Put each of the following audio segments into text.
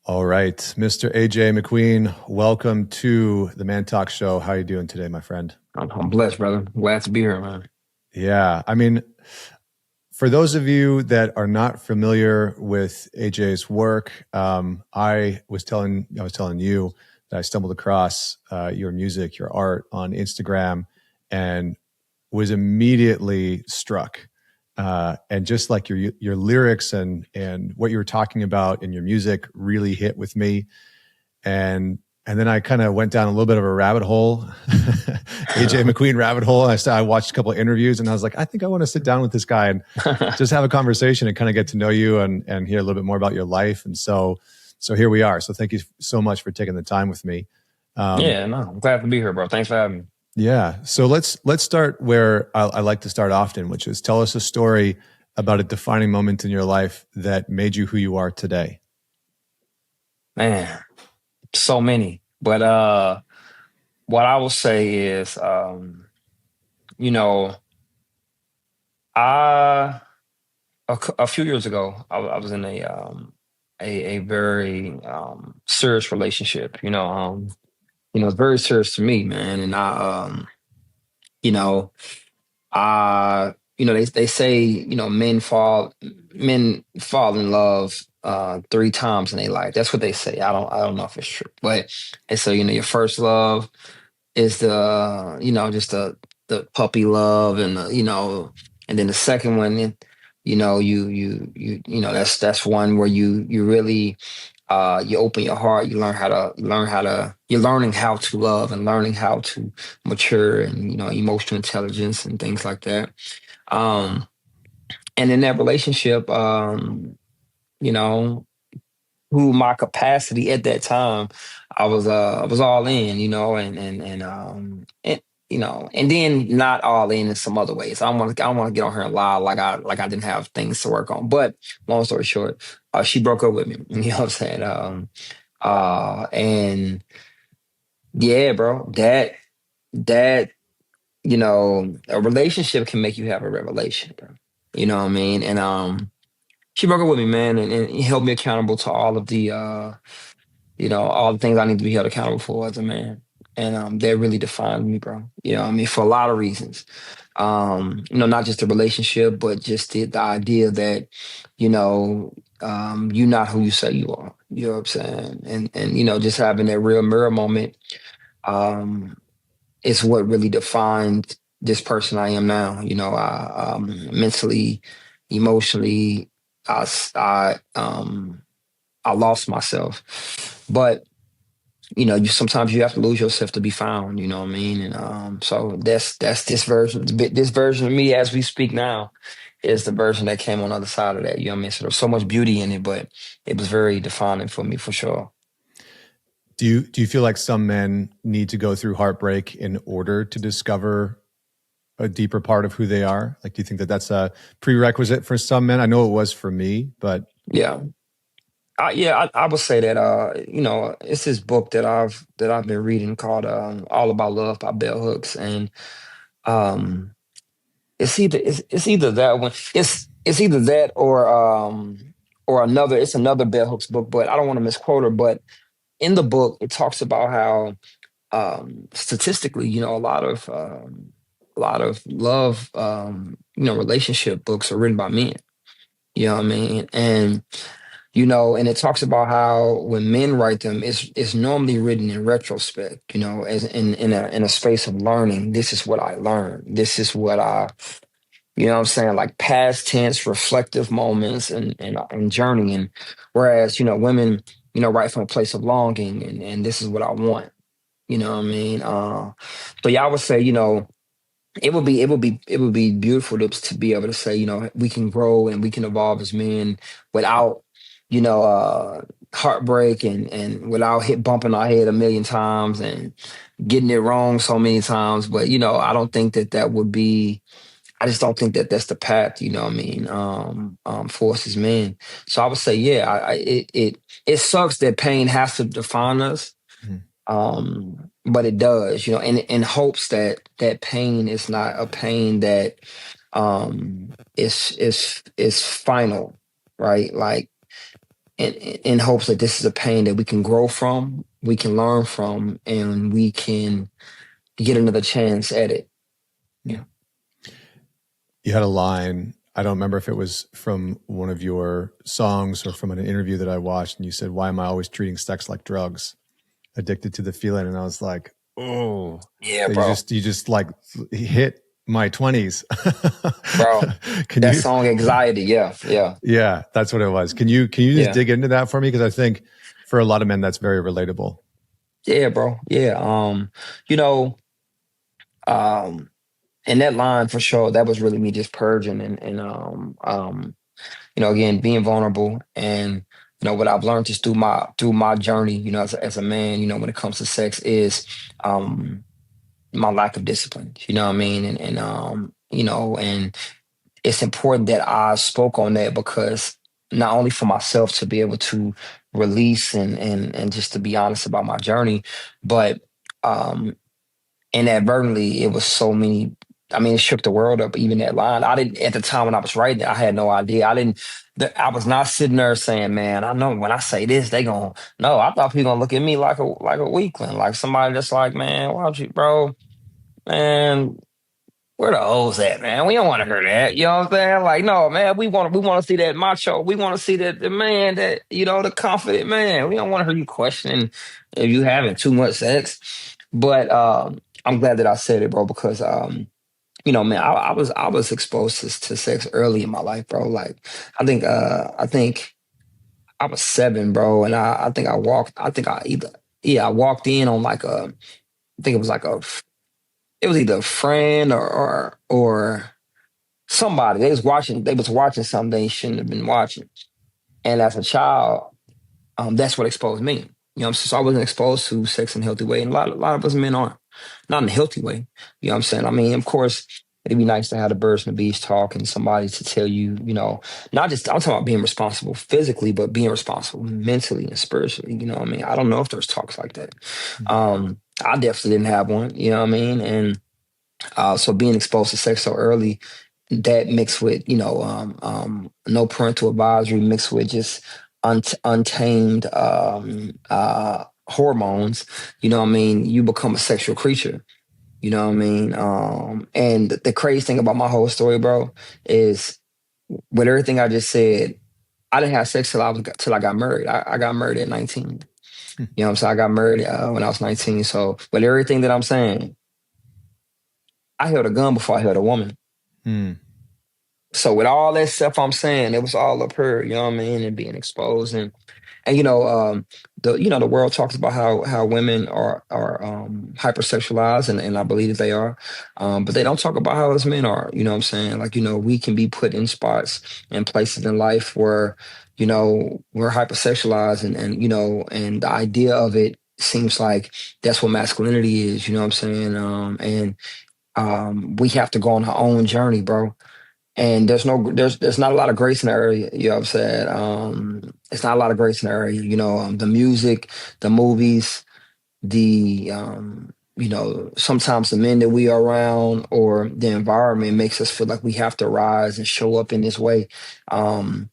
All right, Mr. AJ McQueen, welcome to the Man Talk Show. How are you doing today, my friend? I'm blessed, brother. Glad to be here, man. Yeah, I mean, for those of you that are not familiar with AJ's work, I was telling you that I stumbled across your music, your art on Instagram, and was immediately struck. And just like your lyrics and what you were talking about in your music really hit with me. And then I kind of went down a little bit of a rabbit hole, AJ McQueen rabbit hole. And I watched a couple of interviews and I was like, I think I want to sit down with this guy and just have a conversation and kind of get to know you and hear a little bit more about your life. And so here we are. So thank you so much for taking the time with me. Yeah, no, I'm glad to be here, bro. Thanks for having me. Yeah. So let's start where I like to start often, which is tell us a story about a defining moment in your life that made you who you are today. Man, so many. But what I will say is, you know, I a few years ago, I was in a very serious relationship. It's very serious to me, man. And you know, they say, men fall in love 3 times in their life. That's what they say. I don't know if it's true, but they say, your first love is just the puppy love, and and then the second one, that's one where you really you open your heart, you're learning how to love and learning how to mature, and emotional intelligence and things like that. um and in that relationship, you know who my capacity at that time, I was all in, and then not all in some other ways. I don't want to get on her and lie like I didn't have things to work on. But long story short, she broke up with me. You know what I'm saying? And yeah, bro, that a relationship can make you have a revelation, bro. You know what I mean? And she broke up with me, man, and he held me accountable to all the things I need to be held accountable for as a man. And that really defined me, bro. I mean, for a lot of reasons. Not just the relationship, but just the idea that, you're not who you say you are. You know what I'm saying? And just having that real mirror moment, um, is what really defined this person I am now. Mentally, emotionally, I lost myself. But you sometimes you have to lose yourself to be found. You know what I mean? And so that's this version. This version of me as we speak now is the version that came on the other side of that. You know what I mean? So there's so much beauty in it, but it was very defining for me, for sure. Do you feel like some men need to go through heartbreak in order to discover a deeper part of who they are? Like, do you think that that's a prerequisite for some men? I know it was for me, but Yeah. I would say that it's this book that I've been reading called All About Love by Bell Hooks. And um it's either that one, it's either that or another, it's another Bell Hooks book, but I don't want to misquote her. But in the book it talks about how statistically, a lot of love, relationship books are written by men. You know what I mean? And it talks about how when men write them, it's normally written in retrospect, as in a space of learning. This is what I learned. This is what what I'm saying, like past tense, reflective moments, and journeying. Whereas, women, write from a place of longing, and this is what I want. You know what I mean? So yeah, I would say, it would be beautiful to be able to say, we can grow and we can evolve as men without, heartbreak, and without bumping our head a million times and getting it wrong so many times. But I don't think that would be. I just don't think that that's the path. You know what I mean? For us as men. So I would say, yeah, it sucks that pain has to define us. Mhm. But it does, in hopes that pain is not a pain that is final, right? Like, in hopes that this is a pain that we can grow from, we can learn from, and we can get another chance at it. Yeah. You had a line, I don't remember if it was from one of your songs or from an interview that I watched, and you said, "Why am I always treating sex like drugs? Addicted to the feeling." And I was like, oh, Yeah, you bro. just like hit my 20s. Bro. Can That you, song Anxiety. Yeah. Yeah. yeah, that's what it was. Can you just Yeah. dig into that for me? Because I think for a lot of men, that's very relatable. Yeah, bro. Yeah. You know, um, and that line for sure, that was really me just purging and again, being vulnerable. And what I've learned just through my journey, as a man, when it comes to sex is um my lack of discipline. You know what I mean? And it's important that I spoke on that, because not only for myself to be able to release and just to be honest about my journey, but um inadvertently it was so many. I mean, it shook the world up. Even that line, I didn't, at the time when I was writing it, I had no idea. I was not sitting there saying, "Man, I know when I say this, they gonna." No, I thought people gonna look at me like a weakling, like somebody that's like, "Man, why don't you, bro? Man, where the O's at, man? We don't want to hear that." You know what I'm saying? Like, no, man, we want to see that macho. We want to see that the man that, the confident man. We don't want to hear you questioning if you having too much sex. But I'm glad that I said it, bro, because man, I was exposed to sex early in my life, bro. Like, I think I was 7, bro, and I think I walked. I think I either yeah, I walked in on like I think it was like it was either a friend or somebody. They was watching something they shouldn't have been watching. And as a child, that's what exposed me. So I wasn't exposed to sex in a healthy way. And a lot of us men aren't. Not in a healthy way. You know what I'm saying? I mean, of course, it'd be nice to have the birds and the bees talk and somebody to tell you, not just, I'm talking about being responsible physically, but being responsible mentally and spiritually. You know what I mean? I don't know if there's talks like that. I definitely didn't have one, you know what I mean? And so being exposed to sex so early, that mixed with no parental advisory, mixed with just untamed hormones. You know what I mean? You become a sexual creature. You know what I mean? And the crazy thing about my whole story, bro, is with everything I just said, I didn't have sex till I got married. I got married at 19. You know what I'm saying? I got married when I was 19. So with everything that I'm saying, I held a gun before I held a woman. Hmm. So with all that stuff I'm saying, it was all up here, you know what I mean, and being exposed. And the world talks about how women are hypersexualized, and I believe that they are, but they don't talk about how us men are. You know what I'm saying? Like, we can be put in spots and places in life where we're hypersexualized, and the idea of it seems like that's what masculinity is. You know what I'm saying? And we have to go on our own journey, bro. And there's not a lot of grace in the area. You know what I'm saying? It's not a lot of grace in the area. The music, the movies, sometimes the men that we are around or the environment makes us feel like we have to rise and show up in this way. And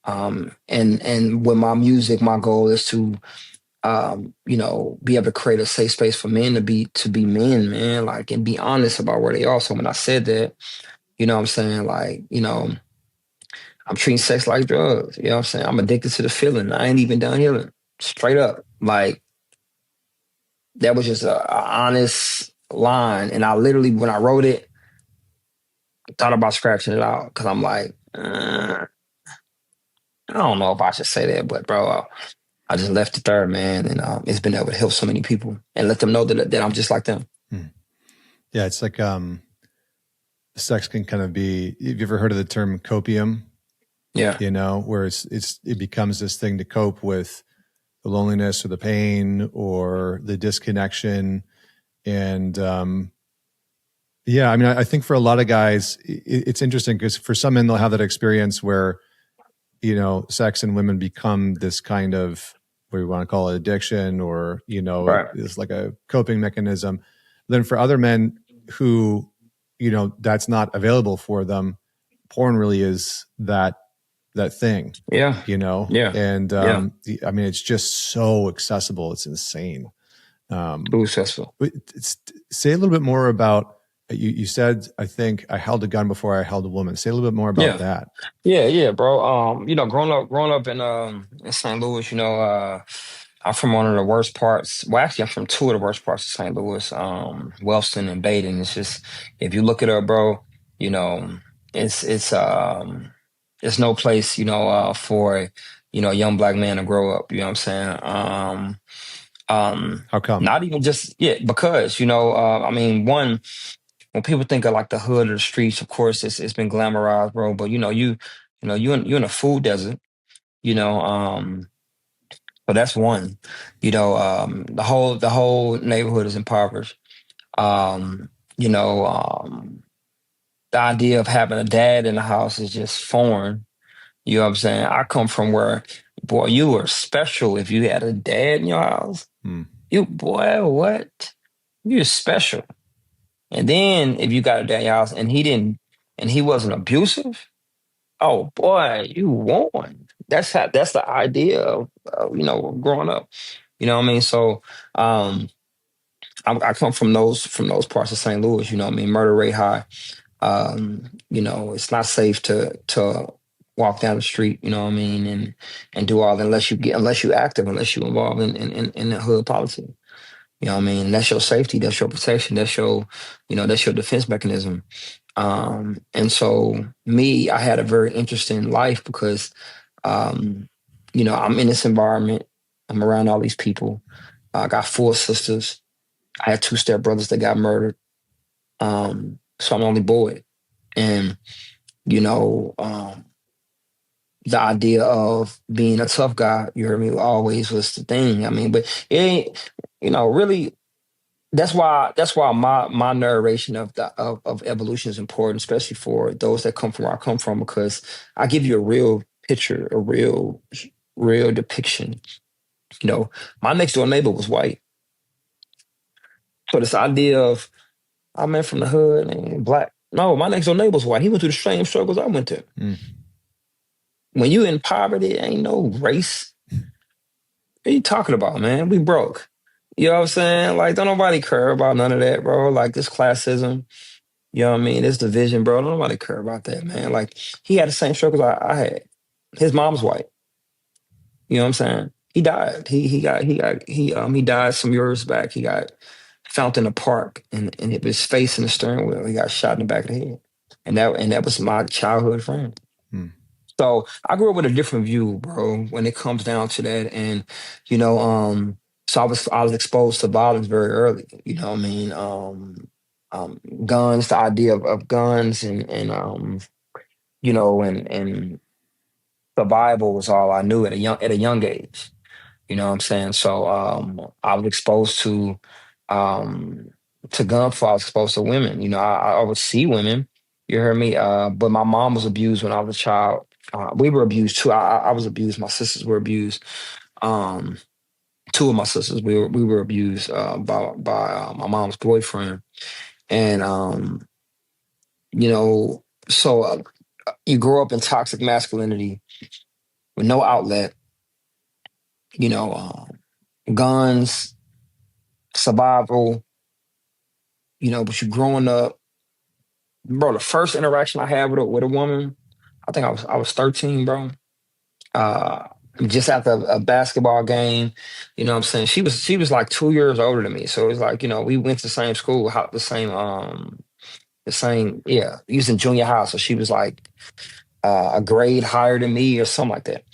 with my music, my goal is to be able to create a safe space for men to be men, man, like, and be honest about where they are. So when I said that, you know what I'm saying? Like, I'm treating sex like drugs. You know what I'm saying? I'm addicted to the feeling. I ain't even done healing. Straight up. Like, that was just a honest line. And I literally, when I wrote it, thought about scratching it out. Cause I'm like, I don't know if I should say that, but bro, I just left it there, man. And it's been able to help so many people and let them know that I'm just like them. Hmm. Yeah, it's like sex can kind of be. Have you ever heard of the term copium? Yeah. Where it becomes this thing to cope with the loneliness or the pain or the disconnection. And yeah, I mean, I think for a lot of guys, it's interesting because for some men, they'll have that experience where, sex and women become this kind of, what we want to call it, addiction, or, Right. it's like a coping mechanism. Then for other men who, that's not available for them, porn really is that that thing, Yeah. you know, Yeah. and Yeah. I mean, it's just so accessible. It's insane. Too successful. But say a little bit more about you said, I think I held a gun before I held a woman. Say a little bit more about Yeah. that. Yeah, bro. Growing up in St. Louis, I'm from one of the worst parts. Well, actually, I'm from two of the worst parts of St. Louis, Wellston and Baden. It's just, if you look it up, bro, you know, it's no place, for a young black man to grow up. You know what I'm saying? How come? Not even just because I mean, one, when people think of like the hood or the streets, of course, it's been glamorized, bro. But you're in a food desert, you know. So that's one. The whole neighborhood is impoverished. Um, you know, the idea of having a dad in the house is just foreign. You know what I'm saying? I come from where, boy, you were special if you had a dad in your house. Hmm. You boy, what? You're special. And then if you got a dad in your house and he wasn't abusive, oh boy, you won. That's the idea of growing up. You know what I mean? So I come from those parts of St. Louis. You know what I mean? Murder rate high. It's not safe to walk down the street. You know what I mean? And do all that unless you active, unless you involved in the hood policy. You know what I mean? That's your safety. That's your protection. That's your defense mechanism. And so me, I had a very interesting life because, I'm in this environment. I'm around all these people. I got four sisters. I had two stepbrothers that got murdered. So I'm the only boy. And, you know, the idea of being a tough guy, you heard me, always was the thing. I mean, but it ain't, really that's why my narration of evolution is important, especially for those that come from where I come from, because I give you a real picture, a real depiction. My next door neighbor was white. So this idea of I'm in from the hood and black. No, my next door neighbor's white. He went through the same struggles I went through. Mm. When you in poverty, ain't no race. What are you talking about, man? We broke. You know what I'm saying? Like, don't nobody care about none of that, bro. Like this classism. You know what I mean? This division, bro. Don't nobody care about that, man. Like he had the same struggles I had. His mom's white. You know what I'm saying? He died. He died some years back. He got found in a park and hit his face in the steering wheel. He got shot in the back of the head. And that was my childhood friend. Mm. So I grew up with a different view, bro, when it comes down to that. And, you know, so I was exposed to violence very early. You know what I mean? Guns, the idea of guns and survival was all I knew at a young age. You know what I'm saying? So I was exposed to gun before I was exposed to women. I would see women. You heard me? But my mom was abused when I was a child. We were abused too. I was abused. My sisters were abused. Um, Two of my sisters we were abused by my mom's boyfriend, and so you grow up in toxic masculinity with no outlet. You know, guns, survival. But you growing up, bro. The first interaction I had with a woman, I think I was 13, bro. Uh, just after a basketball game, you know what I'm saying? She was like 2 years older than me. So it was like, we went to the same school, yeah, we was in junior high. So she was like a grade higher than me or something like that.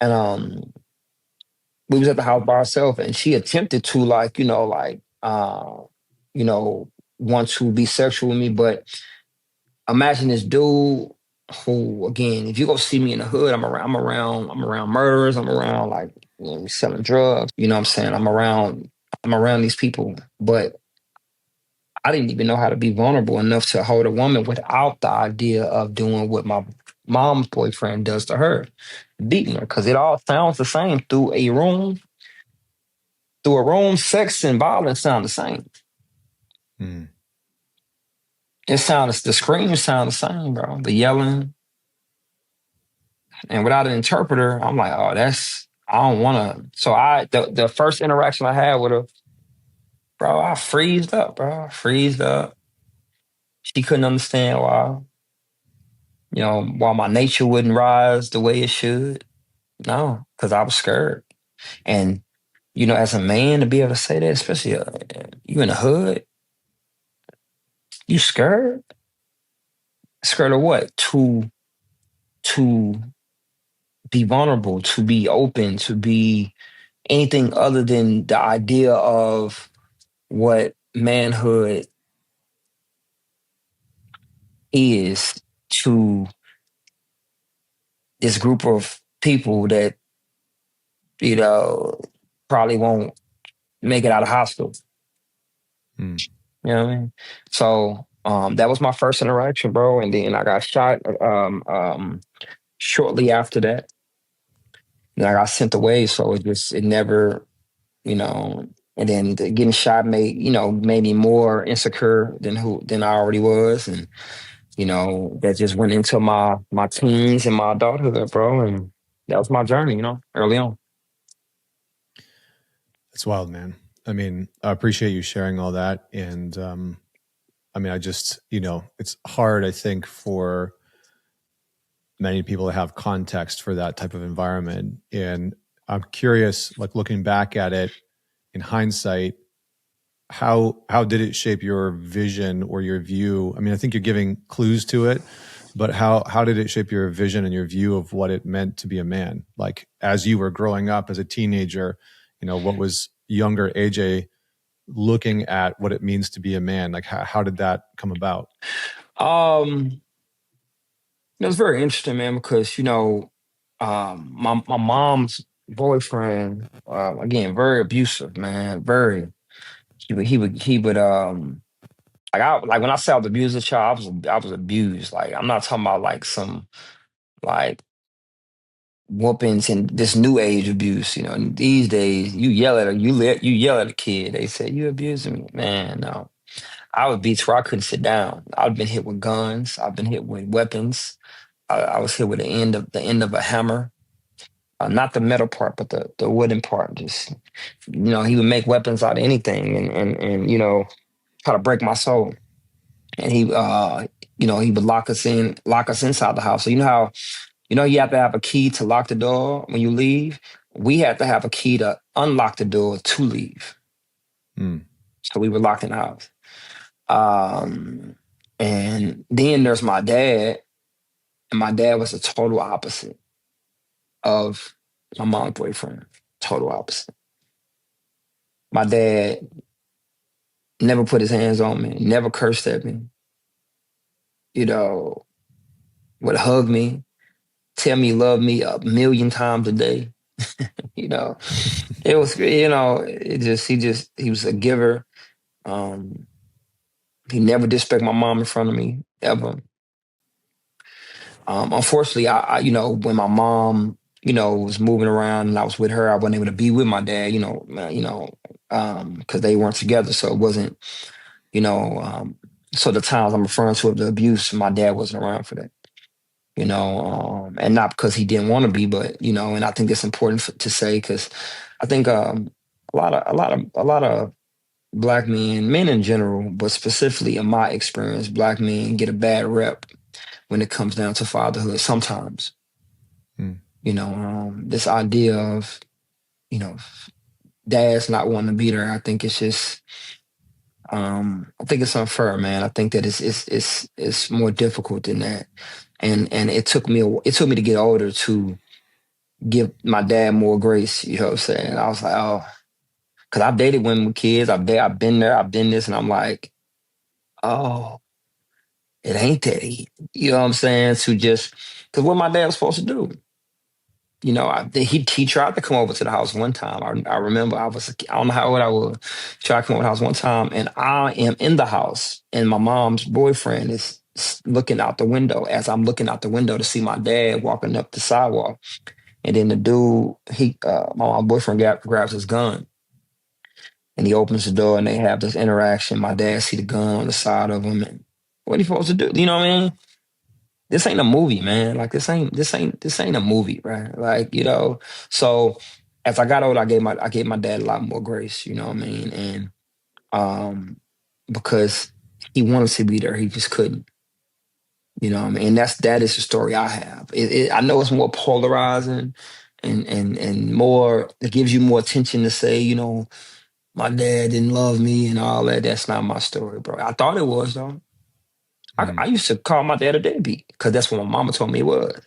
And we was at the house by herself and she attempted to you know, want to be sexual with me, but imagine this dude who, again, if you go see me in the hood, I'm around murderers, I'm around like selling drugs. You know what I'm saying? I'm around these people, but I didn't even know how to be vulnerable enough to hold a woman without the idea of doing what my mom's boyfriend does to her, beating her, because it all sounds the same through a room. Through a room, sex and violence sound the same. Mm. The screams sound the same, bro. The yelling, And without an interpreter, I'm like, oh, I don't want to. So the first interaction I had with her, bro, I freezed up, bro. I freezed up. She couldn't understand why my nature wouldn't rise the way it should. No, because I was scared. And, as a man to be able to say that, especially you in the hood, you scared? Scared of what? To be vulnerable, to be open, to be anything other than the idea of what manhood is to this group of people that, you know, probably won't make it out of hospital. Mm. You know what I mean? So that was my first interaction, bro. And then I got shot shortly after that. And I got sent away. So it never, and then getting shot made me more insecure than I already was. And, that just went into my teens and my adulthood, bro. And that was my journey, early on. It's wild, man. I mean, I appreciate you sharing all that. And I mean, I just, it's hard, I think, for many people to have context for that type of environment. And I'm curious, like looking back at it in hindsight, how did it shape your vision or your view? I mean, I think you're giving clues to it, but how did it shape your vision and your view of what it meant to be a man? Like as you were growing up as a teenager, what was younger AJ looking at what it means to be a man? Like how did that come about? Um, it was very interesting, man, because my mom's boyfriend, again, very abusive, man. Very. He would like when I say I was abused as a child, I was abused. Like I'm not talking about like some like whoopings and this new age abuse. These days you yell at you yell at a kid. They say you abusing me, man. No, I would beat where I couldn't sit down. I've been hit with guns. I've been hit with weapons. I was hit with the end of a hammer. Not the metal part, but the wooden part. Just he would make weapons out of anything, and try to break my soul. And he would lock us inside the house. So how you have to have a key to lock the door when you leave. We had to have a key to unlock the door to leave. Mm. So we were locked in the house. Um, and then there's my dad, and my dad was the total opposite of my mom's boyfriend. Total opposite. My dad never put his hands on me, never cursed at me, you know, would hug me, tell me he loved me 1,000,000 times a day. you know, it was, he was a giver. Um, he never disrespected my mom in front of me, ever. Unfortunately, when my mom, was moving around and I was with her, I wasn't able to be with my dad, because they weren't together. So it wasn't, you know, um, so the times I'm referring to of the abuse, my dad wasn't around for that, and not because he didn't want to be, but, and I think that's important to say, because I think a lot of black men in general, but specifically in my experience, black men get a bad rep when it comes down to fatherhood sometimes. Mm. This idea of, you know, dads not wanting to be there, I think it's just, I think it's unfair, man. I think that it's more difficult than that. And it took me to get older to give my dad more grace, you know what I'm saying? I was like, oh, because I've dated women with kids, I've been there, I've been this, and I'm like, oh, it ain't that easy. You know what I'm saying? To just, because what my dad was supposed to do. He tried to come over to the house one time. I remember I don't know how old I was. He tried to come over to the house one time, and I am in the house, and my mom's boyfriend is looking out the window as I'm looking out the window to see my dad walking up the sidewalk. And then the dude, my mom's boyfriend grabs his gun, and he opens the door, and they have this interaction. My dad see the gun on the side of him, and what he supposed to do? You know what I mean? this ain't a movie, man. Like this ain't a movie, right? Like, so as I got older, I gave my dad a lot more grace, you know what I mean? And um because he wanted to be there, he just couldn't. You know what I mean? And that is the story I have. I know it's more polarizing and more, it gives you more attention to say, my dad didn't love me and all that. That's not my story, bro. I thought it was though. I Mm, used to call my dad a deadbeat because that's what my mama told me it was.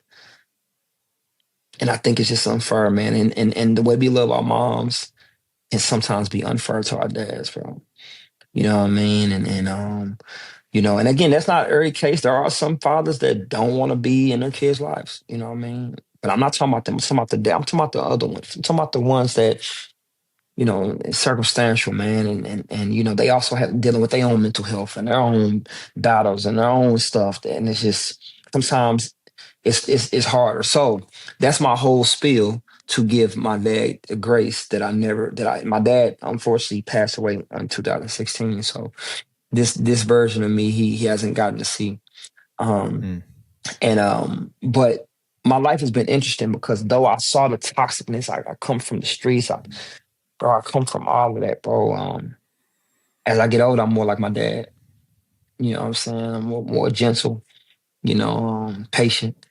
And I think it's just unfair, man. And the way we love our moms can sometimes be unfair to our dads, bro. You know what I mean? And again, that's not every case. There are some fathers that don't want to be in their kids' lives. You know what I mean? But I'm not talking about them. I'm talking about the other ones. I'm talking about the ones that, it's circumstantial, man. And they also have dealing with their own mental health and their own battles and their own stuff. And it's just sometimes it's harder. So that's my whole spiel to give my dad the grace my dad unfortunately passed away in 2016. So this version of me he hasn't gotten to see. Um mm, but my life has been interesting because though I saw the toxicness, I come from the streets, I come from all of that, bro. As I get older, I'm more like my dad. You know what I'm saying? I'm more gentle, patient,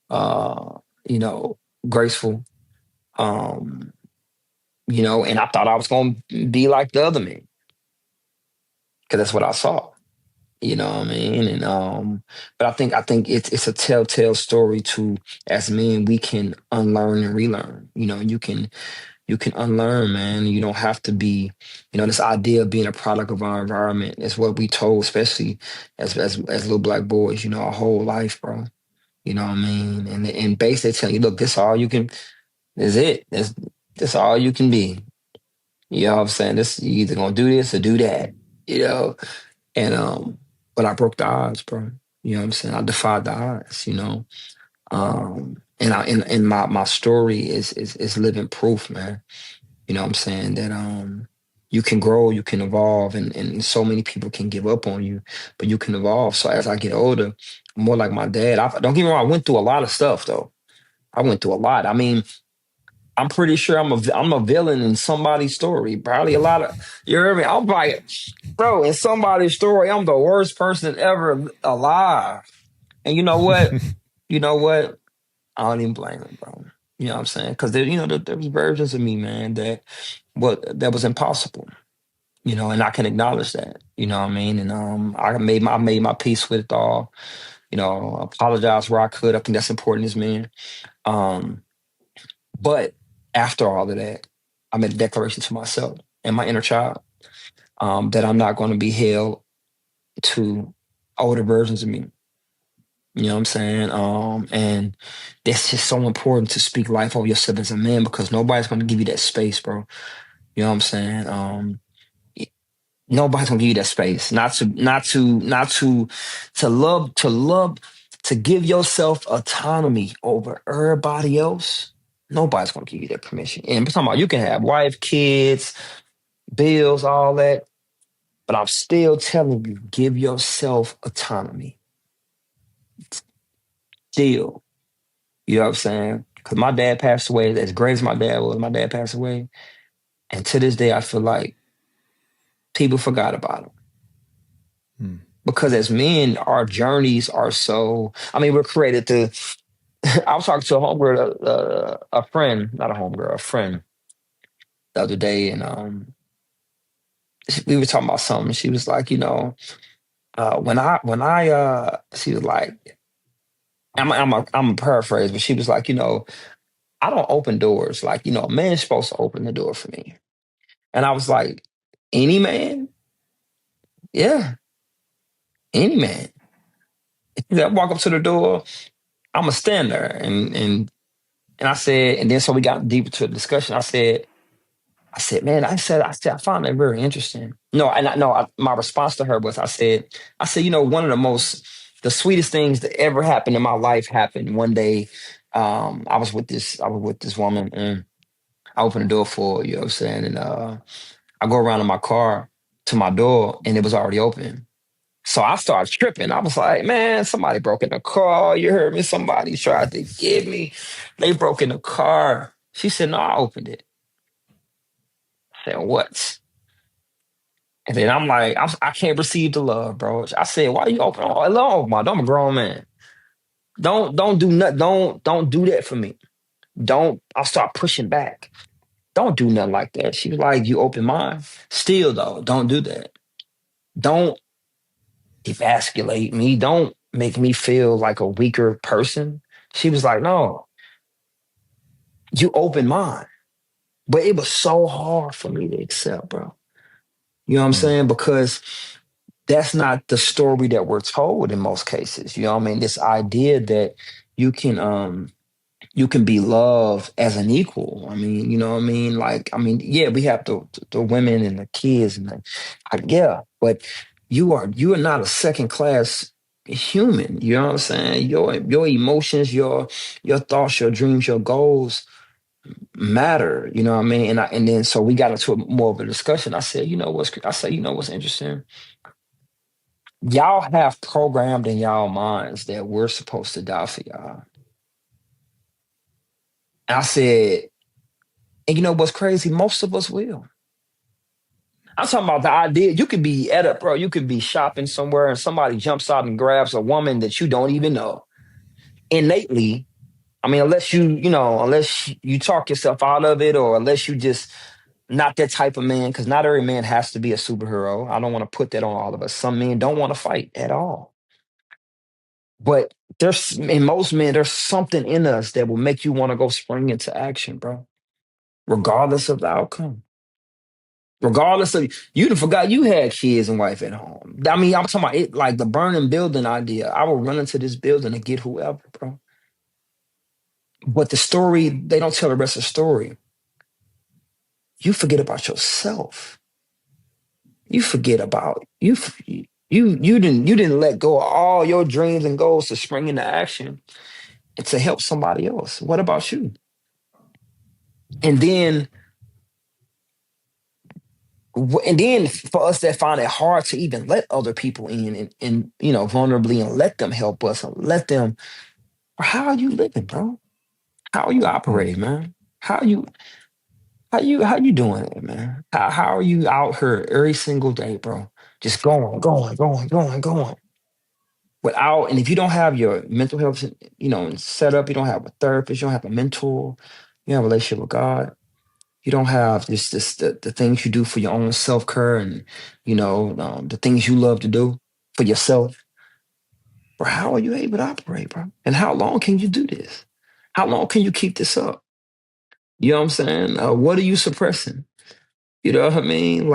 uh, you know, graceful. Um, and I thought I was gonna be like the other men because that's what I saw. You know what I mean? And but I think it's a telltale story to as men we can unlearn and relearn. You can unlearn, man. You don't have to be, this idea of being a product of our environment is what we told, especially as little black boys, our whole life, bro. You know what I mean? And basically telling you, look, this all you can is it. This all you can be. You know what I'm saying? This you either gonna do this or do that. You know? And but I broke the odds, bro. You know what I'm saying? I defied the odds. And my story is living proof, man. You know what I'm saying? That you can grow, you can evolve, and so many people can give up on you, but you can evolve. So as I get older, I'm more like my dad. Don't get me wrong, I went through a lot of stuff though. I went through a lot. I mean, I'm pretty sure I'm a villain in somebody's story. Probably a lot of you hear me? I'm like, bro, in somebody's story, I'm the worst person ever alive. And you know what? You know what? I don't even blame him, bro. You know what I'm saying? Because there was versions of me, man, that was impossible. And I can acknowledge that. You know what I mean? And I made my peace with it all. Apologize where I could. I think that's important as men. Um, but after all of that, I made a declaration to myself and my inner child that I'm not going to be held to older versions of me. You know what I'm saying? And that's just so important to speak life over yourself as a man because nobody's going to give you that space, bro. You know what I'm saying? Nobody's gonna give you that space. Not to to give yourself autonomy over everybody else. Nobody's gonna give you that permission. And I'm talking about you can have wife, kids, bills, all that. But I'm still telling you, give yourself autonomy. Still. You know what I'm saying? Because my dad passed away. As great as my dad passed away. And to this day, I feel like people forgot about him. mm. Because as men, our journeys are so, I mean, we're created to, I was talking to a homegirl, a friend, not a homegirl, a friend the other day, and we were talking about something. She was like, she was like, I'm a paraphrase, but she was like, I don't open doors. Like, a man's supposed to open the door for me. And I was like, any man? Yeah, any man. I walk up to the door, I'm a stand there, and I said, and then so we got deeper to the discussion. I said, man, I found that very interesting. No, and I no, my response to her was, I said, one of the sweetest things that ever happened in my life happened one day. I was with this woman, and I opened the door for her, you know what I'm saying, and I go around in my car to my door, and it was already open. So I started tripping. I was like, man, somebody broke in the car. You heard me? Somebody tried to get me. They broke in the car. She said, no, I opened it. I said, what? And then I'm like, I can't receive the love, bro. I said, why you open? Oh, hello, my, I'm a grown man. Don't do nothing. Don't do that for me. Don't. I'll start pushing back. Don't do nothing like that. She was like, you open mine. Still though, don't do that. Don't emasculate me. Don't make me feel like a weaker person. She was like, no, you open mine. But it was so hard for me to accept, bro. You know what I'm Mm. saying? Because that's not the story that we're told in most cases. You know what I mean? This idea that you can you can be loved as an equal. I mean, you know what I mean? Like, I mean, yeah, we have the women and the kids and yeah, but you are not a second class human. You know what I'm saying? Your emotions, your thoughts, your dreams, your goals matter. You know what I mean? And then so we got into more of a discussion. I said, you know what's interesting? Y'all have programmed in y'all minds that we're supposed to die for y'all. I said, and you know what's crazy? Most of us will. I'm talking about the idea. You could be at a bro. You could be shopping somewhere, and somebody jumps out and grabs a woman that you don't even know. Innately, I mean, unless you talk yourself out of it, or unless you just not that type of man, because not every man has to be a superhero. I don't want to put that on all of us. Some men don't want to fight at all. But in most men, there's something in us that will make you want to go spring into action, bro, regardless of the outcome. Regardless of you done forgot you had kids and wife at home. I mean, I'm talking about it like the burning building idea. I will run into this building and get whoever, bro. But the story, they don't tell the rest of the story. You forget about yourself. You forget about you didn't let go of all your dreams and goals to spring into action and to help somebody else. What about you? And then and then for us that find it hard to even let other people in and vulnerably and let them help us and let them. How are you living, bro? How are you Mm. operating, man? How you doing it, man? How are you out here every single day, bro? Just going. Without, and if you don't have your mental health, set up, you don't have a therapist, you don't have a mentor, you don't have a relationship with God, you don't have this the things you do for your own self care and the things you love to do for yourself. Bro, how are you able to operate, bro? And how long can you do this? How long can you keep this up? You know what I'm saying? What are you suppressing? You know what I mean?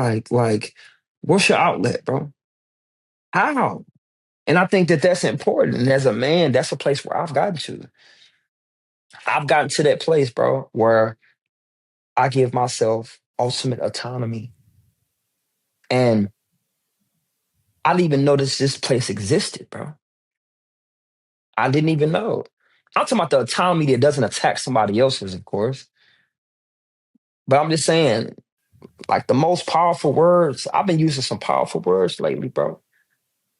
What's your outlet, bro? How? And I think that that's important. And as a man, that's a place where I've gotten to. I've gotten to that place, bro, where I give myself ultimate autonomy. And I didn't even notice this place existed, bro. I didn't even know. I'm talking about the autonomy that doesn't attack somebody else's, of course. But I'm just saying, like the most powerful words, I've been using some powerful words lately, bro.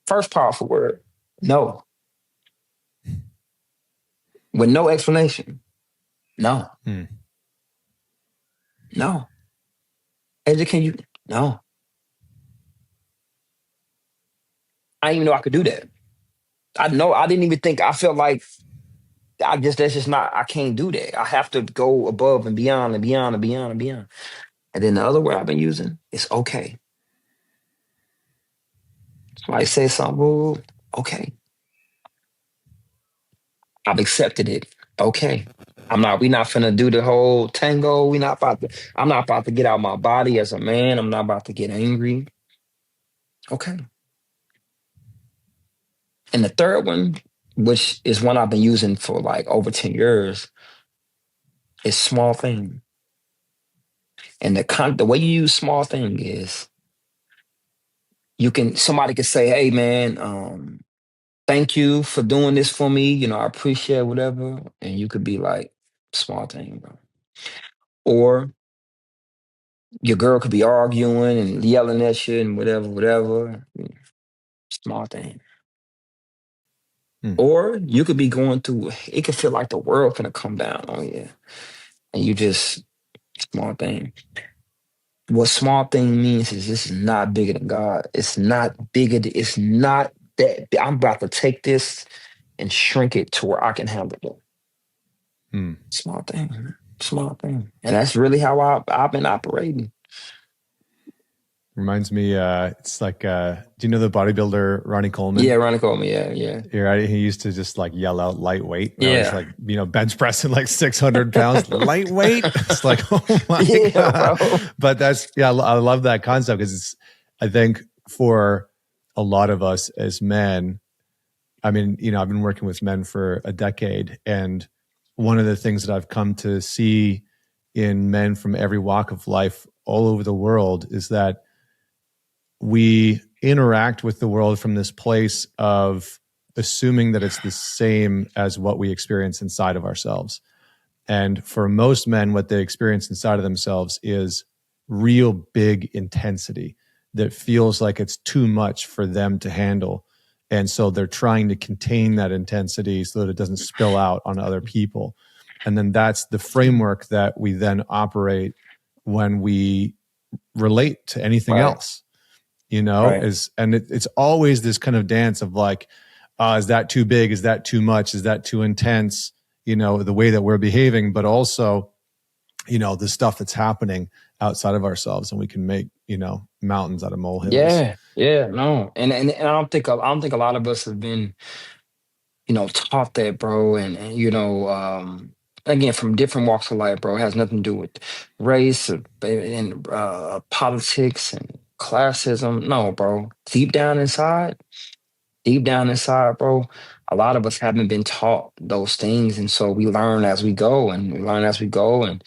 First powerful word, no, with no explanation. No, Mm. no. AJ, can you? No. I didn't even know I could do that. I know I didn't even think I felt like I guess that's just not I can't do that. I have to go above and beyond and beyond and beyond and beyond. And then the other word I've been using is okay. Somebody say something, "Ooh, okay. I've accepted it. Okay. We're not finna do the whole tango. I'm not about to get out my body as a man. I'm not about to get angry. Okay. And the third one, which is one I've been using for like over 10 years, is small thing. And the way you use small thing is somebody can say, hey man, thank you for doing this for me. I appreciate whatever. And you could be like, small thing, bro. Or your girl could be arguing and yelling at you and whatever. Small thing. Hmm. Or you could be going through, it could feel like the world gonna come down on you. And you just, small thing. What small thing means is this is not bigger than God. It's not bigger, it's not that I'm about to take this and shrink it to where I can handle it. Hmm. Small thing, man. Small thing. And that's really how I've been operating. Reminds me, it's like, do you know the bodybuilder Ronnie Yeah, Coleman? Ronnie called me. Yeah, yeah. Yeah, right. He used to just like yell out lightweight. And I was Yeah. like, bench pressing like 600 pounds, lightweight. It's like, oh my Yeah, God. bro. But that's, yeah, I love that concept because it's, I think for a lot of us as men, I mean, I've been working with men for a decade. And one of the things that I've come to see in men from every walk of life all over the world is that we interact with the world from this place of assuming that it's the same as what we experience inside of ourselves. And for most men, what they experience inside of themselves is real big intensity that feels like it's too much for them to handle. And so they're trying to contain that intensity so that it doesn't spill out on other people. And then that's the framework that we then operate when we relate to anything Right, else, right. is, and it's always this kind of dance of like, is that too big? Is that too much? Is that too intense? The way that we're behaving, but also, the stuff that's happening outside of ourselves, and we can make, mountains out of molehills. Yeah, yeah, no. And I don't think a lot of us have been, taught that, bro. And again, from different walks of life, bro. It has nothing to do with race and politics and classism. No, bro. Deep down inside, bro, a lot of us haven't been taught those things. And so we learn as we go and we learn as we go. And,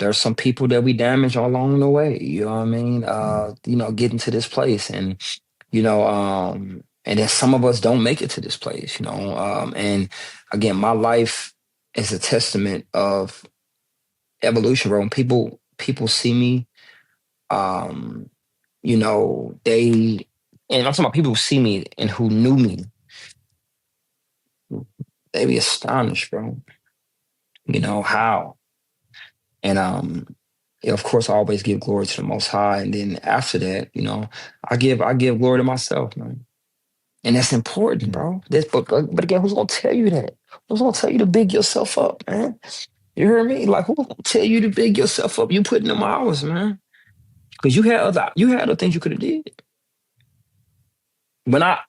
there's some people that we damage along the way, you know what I mean? Getting to this place. And then some of us don't make it to this place. And again, my life is a testament of evolution, bro. When people see me, um, and I'm talking about people who see me and who knew me, they be astonished, bro. How. And of course I always give glory to the most high. And then after that, I give glory to myself, man. And that's important, Mm. bro. But again, who's gonna tell you that? Who's gonna tell you to big yourself up, man? You hear me? Like, who's gonna tell you to big yourself up? You putting them hours, man. Because you had other things you could have did. When I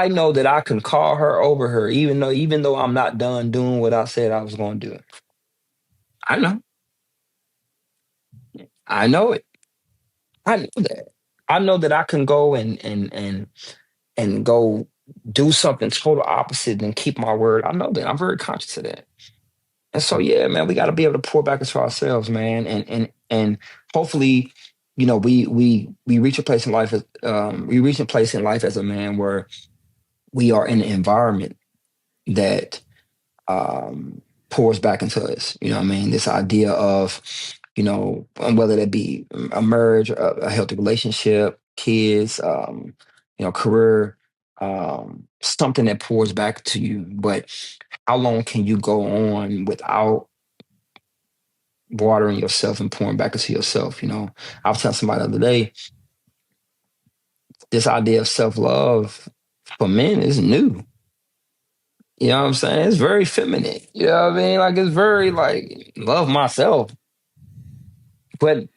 know that I can call her over her, even though I'm not done doing what I said I was gonna do. I know. I know it. I know that. I know that I can go and go do something total opposite and keep my word. I know that. I'm very conscious of that. And so yeah, man, we got to be able to pour back into ourselves, man, and hopefully, we reach a place in life as a man where we are in an environment that um, pours back into us. You know what I mean? This idea of, whether that be a marriage, a healthy relationship, kids, career, something that pours back to you. But how long can you go on without watering yourself and pouring back into yourself? I was telling somebody the other day, this idea of self-love for men is new. You know what I'm saying? It's very feminine. You know what I mean? Like, it's very like love myself. But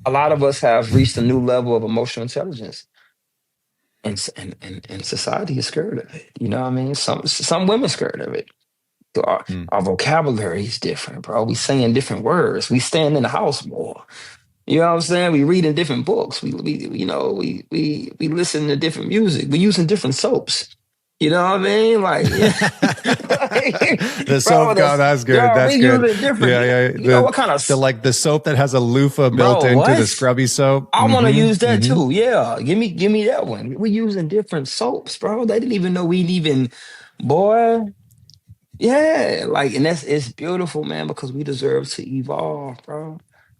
a lot of us have reached a new level of emotional intelligence. And society is scared of it. You know what I mean? Some women scared of it. So Our, Mm. our vocabulary is different, bro. We saying different words. We staying in the house more. You know what I'm saying? We reading different books. We listen to different music. We using different soaps. You know what I mean? Like, yeah. The Bro, soap, God, that's good. yo, we That's good. using different. Yeah, You know, yeah. you know what kind of The like the soap that has a loofah built bro? into the What? scrubby soap. I want to Mm-hmm. use that Mm-hmm. too. Yeah, give me that one. We using different soaps, bro. They didn't even know we'd even, boy. Yeah, like, and it's beautiful, man, because we deserve to evolve, bro.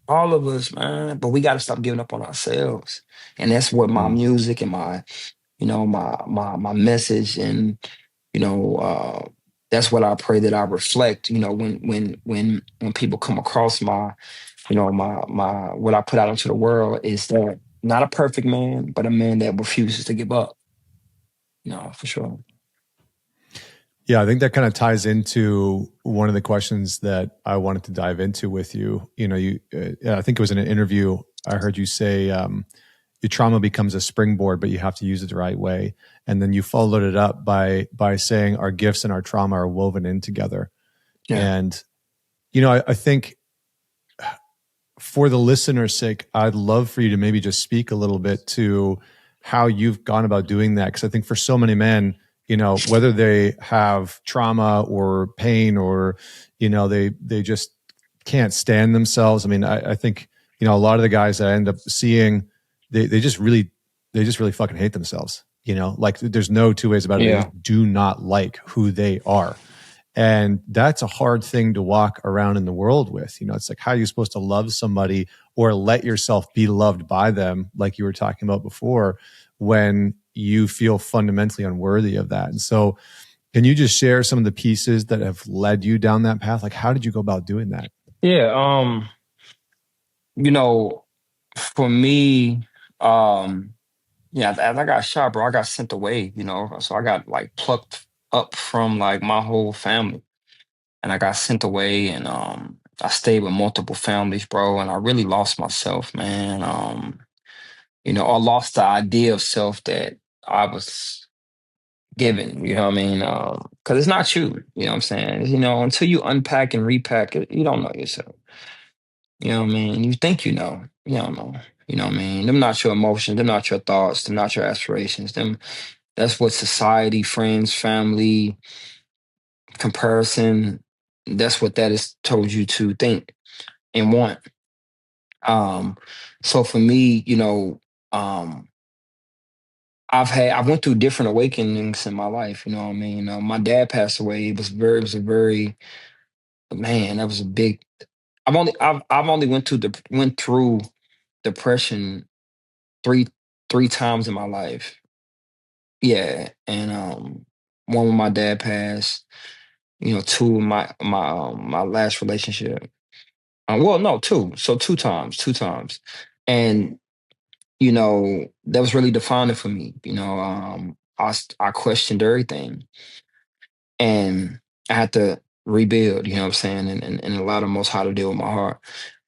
All of us, man. But we got to stop giving up on ourselves. And that's what my Mm. music and my, my message and, you know, that's what I pray that I reflect, when people come across my, what I put out into the world is that not a perfect man, but a man that refuses to give up, for sure. Yeah, I think that kind of ties into one of the questions that I wanted to dive into with you. I think it was in an interview I heard you say your trauma becomes a springboard, but you have to use it the right way. And then you followed it up by saying our gifts and our trauma are woven in together. Yeah. And I think for the listener's sake, I'd love for you to maybe just speak a little bit to how you've gone about doing that. Because I think for so many men, whether they have trauma or pain or, they just can't stand themselves. I mean, I think, a lot of the guys that I end up seeing, they just really fucking hate themselves. Like there's no two ways about it. They Yeah. just do not like who they are. And that's a hard thing to walk around in the world with. It's like, how are you supposed to love somebody or let yourself be loved by them, like you were talking about before, when you feel fundamentally unworthy of that? And so, can you just share some of the pieces that have led you down that path? Like, how did you go about doing that? Yeah. You know, for me, yeah, as I got shot, bro, I got sent away, so I got like plucked up from like my whole family and I got sent away and I stayed with multiple families, bro, and I really lost myself, man. I lost the idea of self that I was given, you know what I mean? Because it's not you, you know what I'm saying? Until you unpack and repack it, you don't know yourself. You know what I mean? You think you don't know. You know what I mean? Them not your emotions, them not your thoughts, them not your aspirations. That's what society, friends, family, comparison, that's what that has told you to think and want. Um, so for me, um, I went through different awakenings in my life. You know what I mean? My dad passed away. It was a very, man, that was a big. I've only went through depression three three times in my life. Yeah, and one when my dad passed. Two in my last relationship. Well, no, two. So two times, and that was really defining for me. I questioned everything, and I had to rebuild. You know what I'm saying, and allow the Most High to deal with my heart.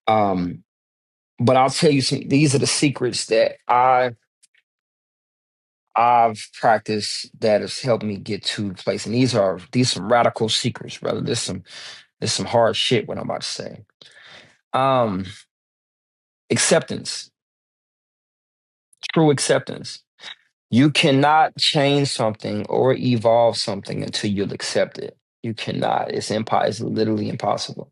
Um, but I'll tell you, these are the secrets that I've practiced that has helped me get to the place. And these some radical secrets, brother. This some hard shit what I'm about to say. Um, Acceptance, true acceptance. You cannot change something or evolve something until you'll accept it. You cannot. It's literally impossible.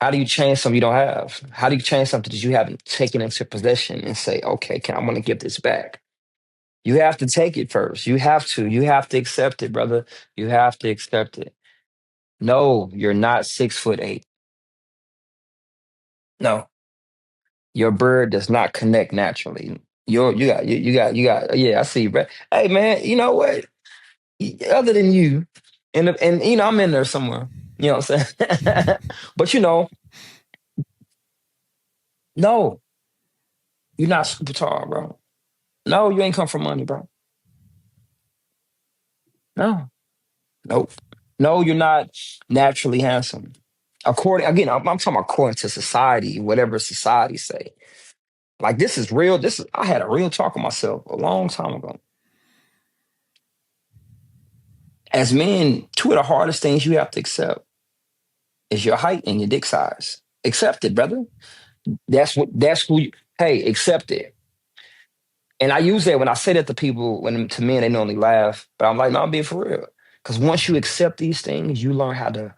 How do you change something you don't have? How do you change something that you haven't taken into possession and say, okay, I want to give this back? You have to take it first. You have to. You have to accept it, brother. You have to accept it. No, you're not 6'8". No, your bird does not connect naturally. Yeah, I see, bro. Hey, man, you know what? Other than you, and I'm in there somewhere. You know what I'm saying? But no, you're not super tall, bro. No, you ain't come from money, bro. No, nope. No, you're not naturally handsome. I'm talking according to society, whatever society say. Like this is real. I had a real talk with myself a long time ago. As men, two of the hardest things you have to accept is your height and your dick size. Accept it, brother. That's who you, hey, accept it. And I use that when I say that to people, when to men, they normally laugh. But I'm like, no, I'm being for real. Because once you accept these things, you learn how to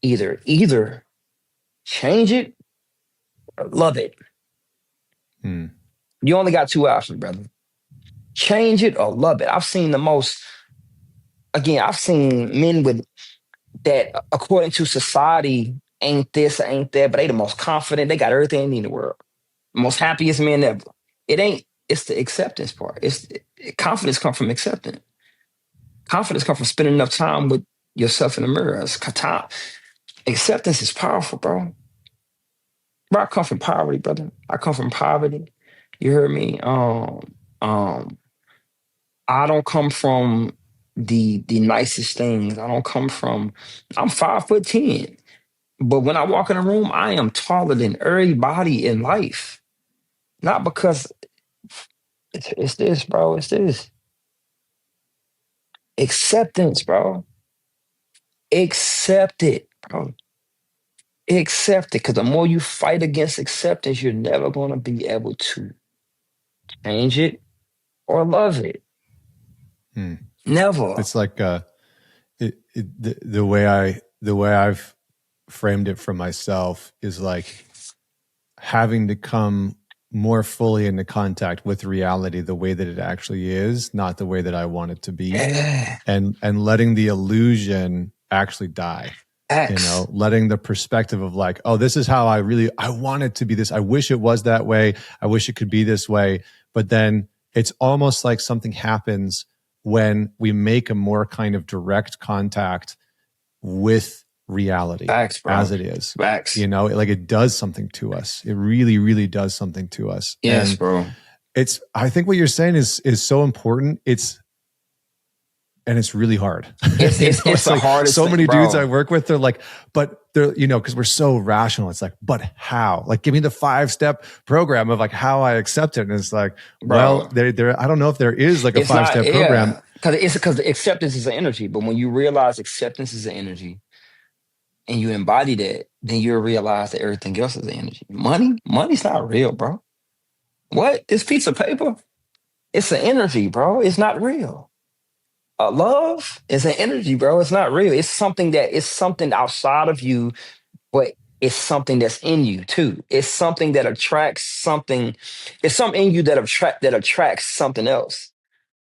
either change it or love it. Hmm. You only got two options, brother. Change it or love it. I've seen men with that, according to society. ain't this, ain't that, but they the most confident. They got everything they need in the world. Most happiest men ever. It ain't. It's the acceptance part. Confidence come from accepting. Confidence come from spending enough time with yourself in the mirror. Acceptance is powerful, bro. Bro, I come from poverty, brother. I come from poverty. You heard me? Um, I don't come from the nicest things. I don't come from. I'm 5'10", but when I walk in a room, I am taller than everybody in life. Not because it's this, bro. It's this acceptance, bro. Accept it, bro. Accept it, because the more you fight against acceptance, you're never going to be able to change it or love it. Hmm. Never. It's like the way I've framed it for myself is like having to come more fully into contact with reality the way that it actually is, not the way that I want it to be, Yeah. and letting the illusion actually die. X. Letting the perspective of like, oh, this is how I want it to be this. I wish it was that way. I wish it could be this way. But then it's almost like something happens when we make a more kind of direct contact with reality X, bro. as it is. X. Like it does something to us. It really, really does something to us. Yes, And bro. I think what you're saying is so important. And it's really hard. It's the Like hardest so thing, many dudes I bro. work with, they're like, but they're, because we're so rational. It's like, but how? Like, give me the 5-step program of like how I accept it. And it's like, well, Bro. I don't know if there is like a It's not, 5-step program. yeah. Because the acceptance is an energy. But when you realize acceptance is an energy and you embody that, then you'll realize that everything else is an energy. Money's not real, bro. What? This piece of paper? It's an energy, bro. It's not real. Love is an energy, bro. It's not real. It's something outside of you, but it's something that's in you too. It's something that attracts something. It's something in you that attracts something else.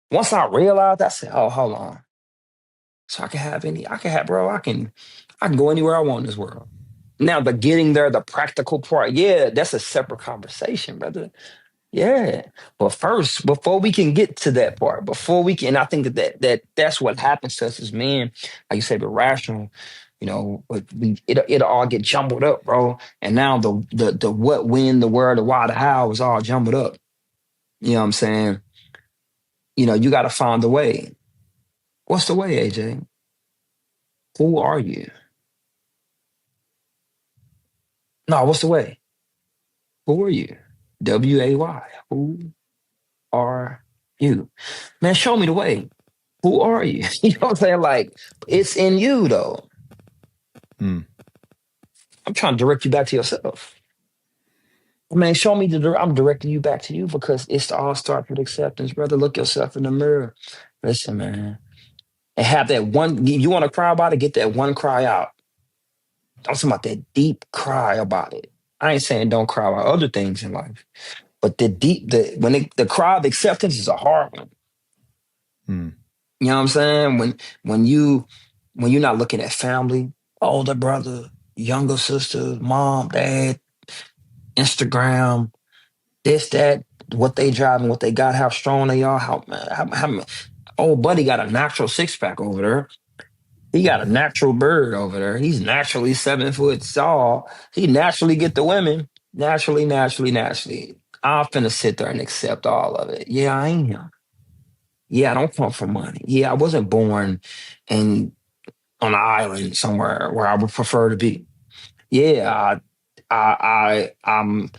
Once I realized, I said, "Oh, hold on. So I can go anywhere I want in this world." Now, the getting there, the practical part, yeah, that's a separate conversation, brother. Yeah, but first, before we can get to that part, I think that's what happens to us as men. Like you said, we're rational, but it'll all get jumbled up, bro. And now the what, when, the where, the why, the how is all jumbled up. You know what I'm saying? You got to find the way. What's the way, AJ? Who are you? No, what's the way? Who are you? WAY. Who are you? Man, show me the way. Who are you? You know what I'm saying? Like, it's in you, though. Hmm. I'm trying to direct you back to yourself. Man, show me I'm directing you back to you, because it's all starts with acceptance, brother. Look yourself in the mirror. Listen, man. And have that one, you want to cry about it, get that one cry out. I'm talking about that deep cry about it. I ain't saying don't cry about other things in life, but the cry of acceptance is a hard one. Hmm. You know what I'm saying? When you're not looking at family, older brother, younger sister, mom, dad, Instagram, this, that, what they driving, what they got, how strong they are, how old buddy got a natural 6-pack over there. He got a natural bird over there. He's naturally 7 foot tall. He naturally get the women. Naturally, naturally, naturally. I'm finna sit there and accept all of it. Yeah, I am. Yeah, I don't come from money. Yeah, I wasn't born in on an island somewhere where I would prefer to be. Yeah, I'm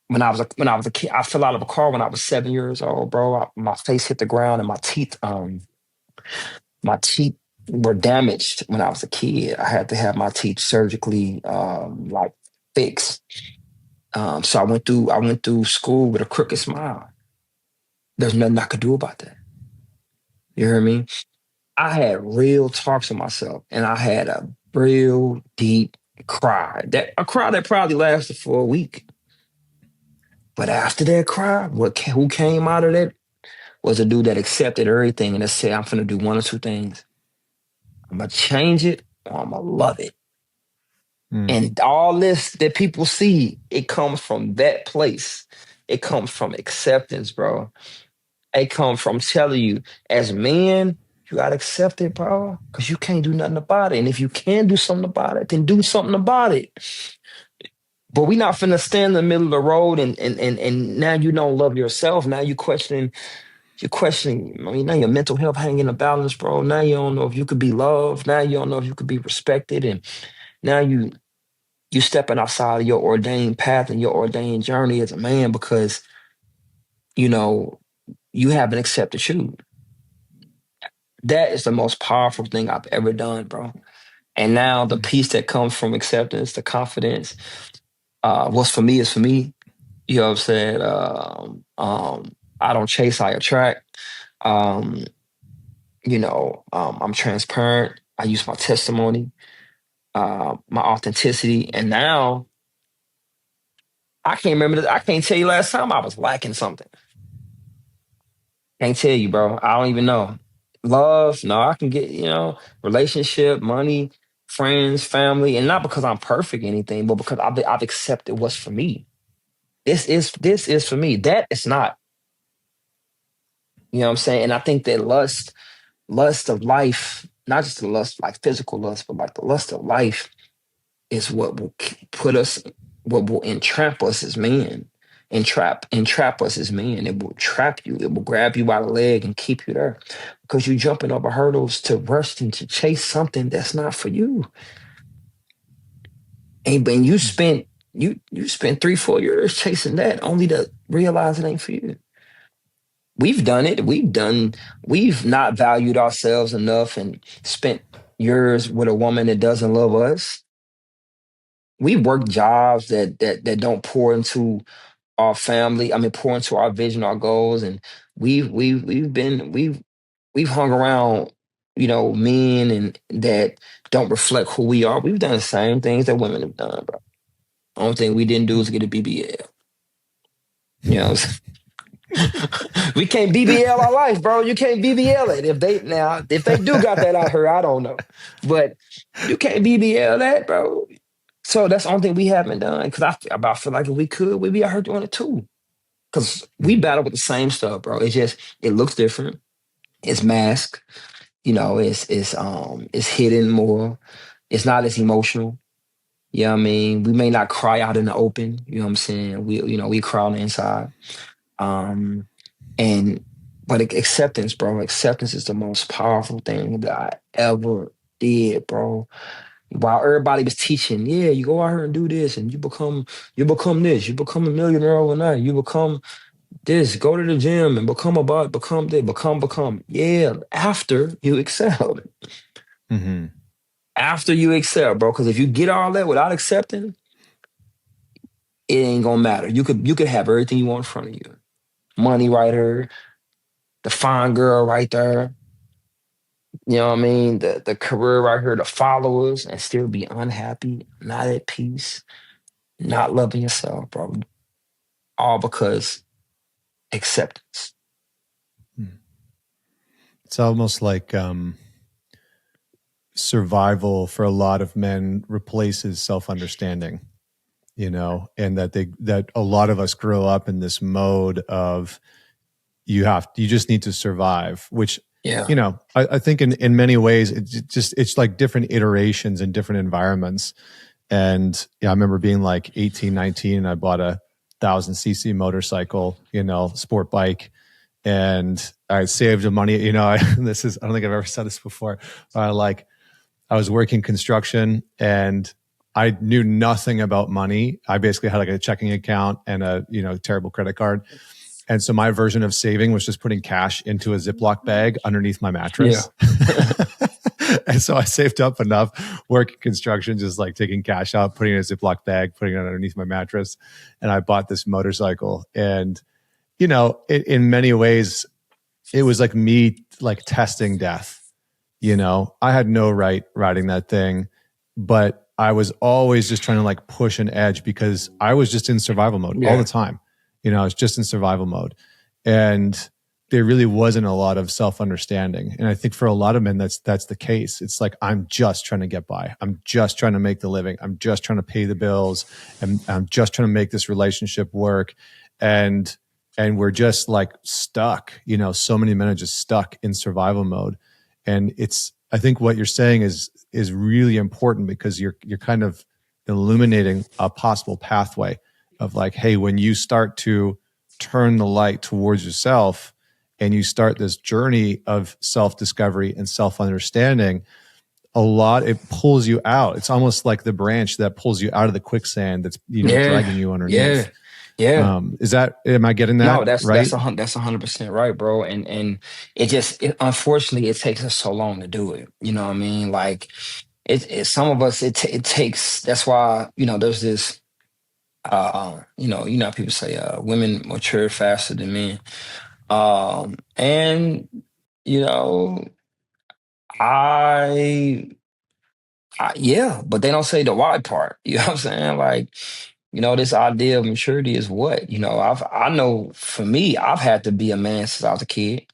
when I was a kid, I fell out of a car when I was 7 years old, bro. My face hit the ground and my teeth were damaged when I was a kid. I had to have my teeth surgically like fixed. So I went through school with a crooked smile. There's nothing I could do about that. You hear me? I had real talks with myself, and I had a real deep cry. A cry that probably lasted for a week. But after that cry, who came out of that was a dude that accepted everything and that said, "I'm gonna do one or two things. I'm gonna change it, or I'm gonna love it." And all this that people see, it comes from that place. It comes from acceptance, bro. It comes from telling you, as men, you gotta accept it, bro. Because you can't do nothing about it. And if you can do something about it, then do something about it. But we not finna stand in the middle of the road and now you don't love yourself. Now you're questioning, I mean, now your mental health hanging in the balance, bro. Now you don't know if you could be loved. Now you don't know if you could be respected. And now you stepping outside of your ordained path and your ordained journey as a man because, you know, you haven't accepted you. That is the most powerful thing I've ever done, bro. And now the peace that comes from acceptance, the confidence, what's for me is for me. You know what I'm saying? I don't chase, I attract. Um, I'm transparent. I use my testimony, my authenticity. And now I can't remember I can't tell you last time I was lacking something. Can't tell you, bro. I don't even know. Love, no, I can get, relationship, money, friends, family, and not because I'm perfect or anything, but because I've accepted what's for me. This is for me. That is not. You know what I'm saying? And I think that lust of life, not just the lust like physical lust, but like the lust of life is what will put us, what will entrap us as men. Entrap us as men. It will trap you. It will grab you by the leg and keep you there because you're jumping over hurdles to rush and to chase something that's not for you. And when you spent 3-4 years chasing that only to realize it ain't for you. We've done it. We've not valued ourselves enough and spent years with a woman that doesn't love us. We work jobs that don't pour into our family. I mean, pour into our vision, our goals, and we've hung around, men and that don't reflect who we are. We've done the same things that women have done, bro. Only thing we didn't do is get a BBL. You know, we can't BBL our life, bro. You can't BBL it. If they do got that out here, I don't know, but you can't BBL that, bro. So that's the only thing we haven't done. Because I feel like if we could, we'd be out here doing it too. Because we battle with the same stuff, bro. It looks different. It's masked. It's hidden more. It's not as emotional. You know what I mean? We may not cry out in the open. You know what I'm saying? We cry on the inside. Um, but acceptance, bro. Acceptance is the most powerful thing that I ever did, bro. While everybody was teaching, yeah, you go out here and do this, and you become this, you become a millionaire overnight, you become this, go to the gym and become this, become. Yeah, after you excel. Mm-hmm. After you excel, bro. Because if you get all that without accepting, it ain't gonna matter. You could have everything you want in front of you. Money right here, the fine girl right there. You know what I mean? The career right here, the followers, and still be unhappy, not at peace, not loving yourself, bro. All because acceptance. It's almost like survival for a lot of men replaces self-understanding, and that a lot of us grow up in this mode of you just need to survive, which, Yeah. I think in many ways it's like different iterations in different environments. And I remember being like 18, 19, and I bought a 1,000cc motorcycle, sport bike. And I saved the money, I don't think I've ever said this before. I was working construction and I knew nothing about money. I basically had like a checking account and a, terrible credit card. And so my version of saving was just putting cash into a Ziploc bag underneath my mattress. Yeah. And so I saved up enough working construction, just like taking cash out, putting it in a Ziploc bag, putting it underneath my mattress. And I bought this motorcycle. And, in many ways, it was like me like testing death. I had no right riding that thing, but I was always just trying to like push an edge because I was just in survival mode all the time. I was just in survival mode. And there really wasn't a lot of self-understanding. And I think for a lot of men, that's the case. It's like, I'm just trying to get by. I'm just trying to make the living. I'm just trying to pay the bills. And I'm just trying to make this relationship work. And we're just like stuck, so many men are just stuck in survival mode. And I think what you're saying is really important, because you're kind of illuminating a possible pathway of like, hey, when you start to turn the light towards yourself and you start this journey of self-discovery and self-understanding, it pulls you out. It's almost like the branch that pulls you out of the quicksand that's, Yeah, dragging you yeah, underneath. yeah. Am I getting No, that that's right? that's 100% right, bro. And unfortunately it takes us so long to do it. You know what I mean? Like some of us it takes. That's why there's this. How people say women mature faster than men. And you know, I, yeah, but they don't say the why part. You know what I'm saying? Like, this idea of maturity is what? I know for me, I've had to be a man since I was a kid.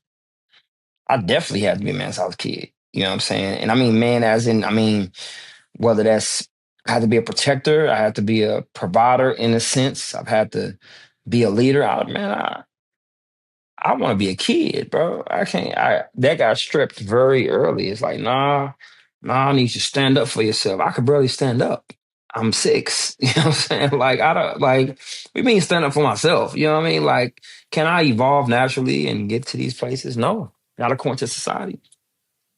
I definitely had to be a man since I was a kid. You know what I'm saying? And I mean man as in, whether that's I had to be a protector, I had to be a provider in a sense. I've had to be a leader. I want to be a kid, bro. I can't. That got stripped very early. It's like, nah, I need you to stand up for yourself. I could barely stand up. I'm 6. You know what I'm saying? Like, I don't like. We mean stand up for myself. You know what I mean? Like, can I evolve naturally and get to these places? No, not according to society.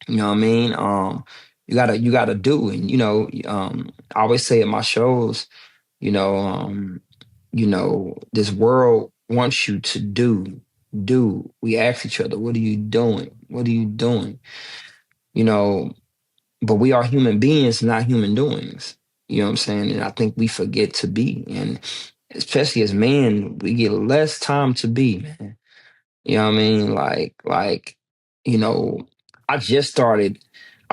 You know what I mean? You gotta do, and I always say at my shows, you know, um, this world wants you to do, do. We ask each other, what are you doing? What are you doing? You know, but we are human beings, not human doings. You know what I'm saying? And I think we forget to be. And especially as men, we get less time to be, man. You know what I mean? Like, you know, I just started.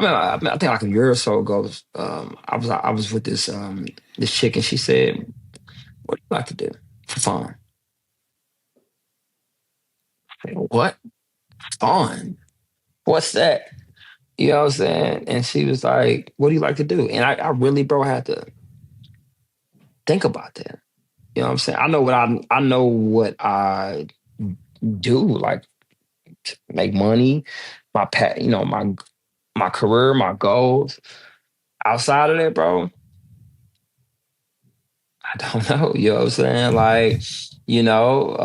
I think like a year or so ago, I was with this chick, and she said, "What do you like to do for fun?" I said, "What fun? What's that?" You know what I'm saying? And she was like, "What do you like to do?" And I really, bro, had to think about that. You know what I'm saying? I know what I do, like to make money, my career, my goals. Outside of that, bro, I don't know. You know what I'm saying? Like, you know,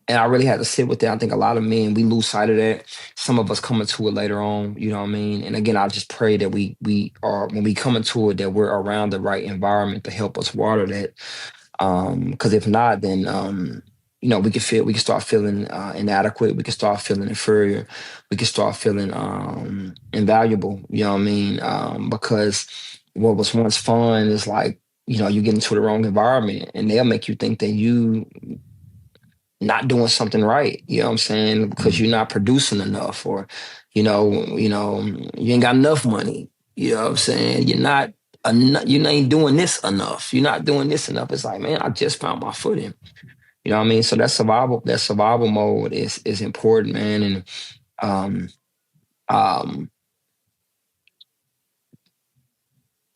and I really had to sit with that. I think a lot of men, we lose sight of that. Some of us come into it later on, you know what I mean? And again, I just pray that we are, when we come into it, that we're around the right environment to help us water that. Because if not, then we can start feeling inadequate. We can start feeling inferior. We can start feeling invaluable. You know what I mean? Because what was once fun is like, you get into the wrong environment and they'll make you think that you not doing something right. You know what I'm saying? Because you're not producing enough, or you ain't got enough money. You know what I'm saying? You ain't doing this enough. You're not doing this enough. It's like, man, I just found my footing. You know what I mean? So that survival mode is important, man. And um um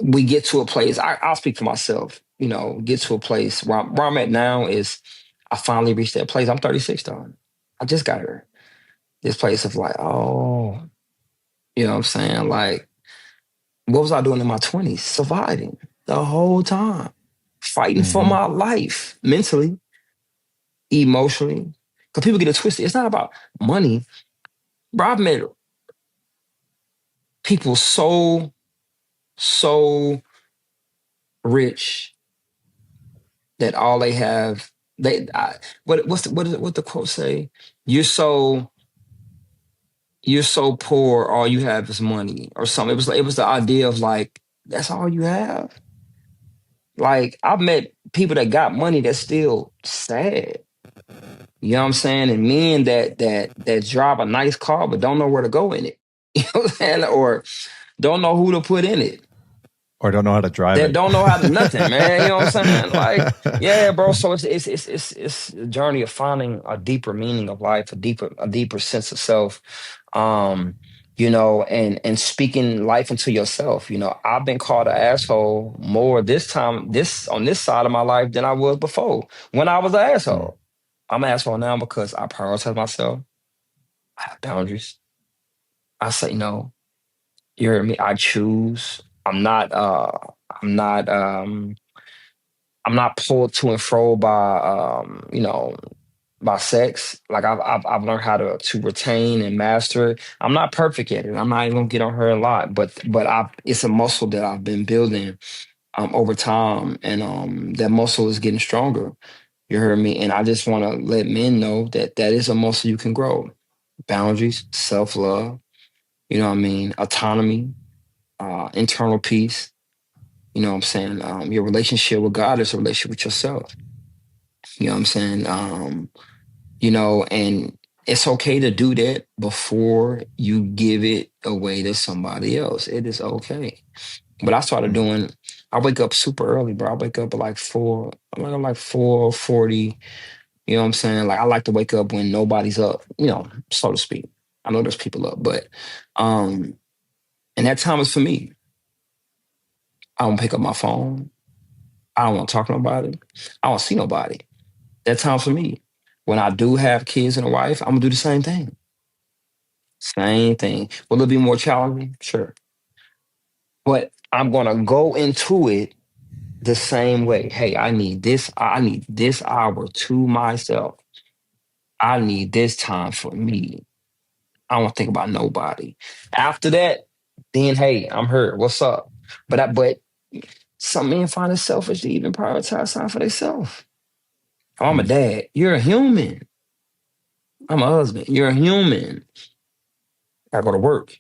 we get to a place, I'll speak for myself, get to a place where I'm at now is I finally reached that place. I'm 36 though. I just got here. This place of like, oh, you know what I'm saying? Like, what was I doing in my 20s? Surviving the whole time, fighting for Mm-hmm. my life, mentally, emotionally. Because people get it twisted. It's not about money. Bro, I've met people so rich that all they have, what the quote say? You're so you're so poor, all you have is money or something. It was the idea of like, that's all you have. Like, I've met people that got money that's still sad. You know what I'm saying? And men that drive a nice car but don't know where to go in it. You know what I'm saying? Or don't know who to put in it. or don't know how to drive that it. don't know how to nothing, man. You know what I'm saying? Like, yeah, bro. So it's a journey of finding a deeper meaning of life, a deeper sense of self. Um, and speaking life into yourself. I've been called an asshole more this time, this on this side of my life than I was before when I was an Mm, asshole. I'm an asshole now because I prioritize myself. I have boundaries. I say no. You hear me? I choose. I'm not I'm not pulled to and fro by sex. Like I've learned how to retain and master it. I'm not perfect at it. I'm not even gonna get on her a lot, but it's a muscle that I've been building over time, and that muscle is getting stronger. You heard me, and I just want to let men know that that is a muscle you can grow. Boundaries, self love. You know what I mean? Autonomy, internal peace. You know what I'm saying? Your relationship with God is a relationship with yourself. You know what I'm saying? And it's okay to do that before you give it away to somebody else. It is okay. But I started mm, doing, I wake up super early, bro. I wake up at like I'm like 4:40. You know what I'm saying? Like I like to wake up when nobody's up, so to speak. I know there's people up, but um, and that time is for me. I don't pick up my phone. I don't want to talk to nobody. I don't see nobody. That time for me. When I do have kids and a wife, I'm gonna do the same thing. Same thing. Will it be more challenging? Sure. But I'm gonna go into it the same way. Hey, I need this hour to myself. I need this time for me. I don't think about nobody. After that, then hey, I'm hurt. What's up? But some men find it selfish to even prioritize time for themselves. Oh, I'm a mm, dad. You're a human. I'm a husband. You're a human. I gotta go to work.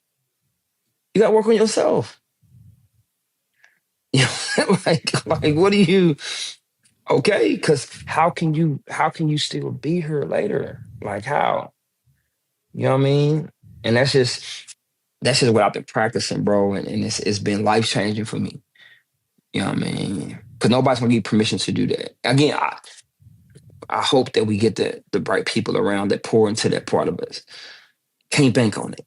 You gotta work on yourself. You know, like what do you okay? Because how can you still be here later? Like how? You know what I mean? And that's just what I've been practicing, bro. And it's been life changing for me. You know what I mean? Because nobody's gonna give you permission to do that. Again, I hope that we get the right people around that pour into that part of us. Can't bank on it.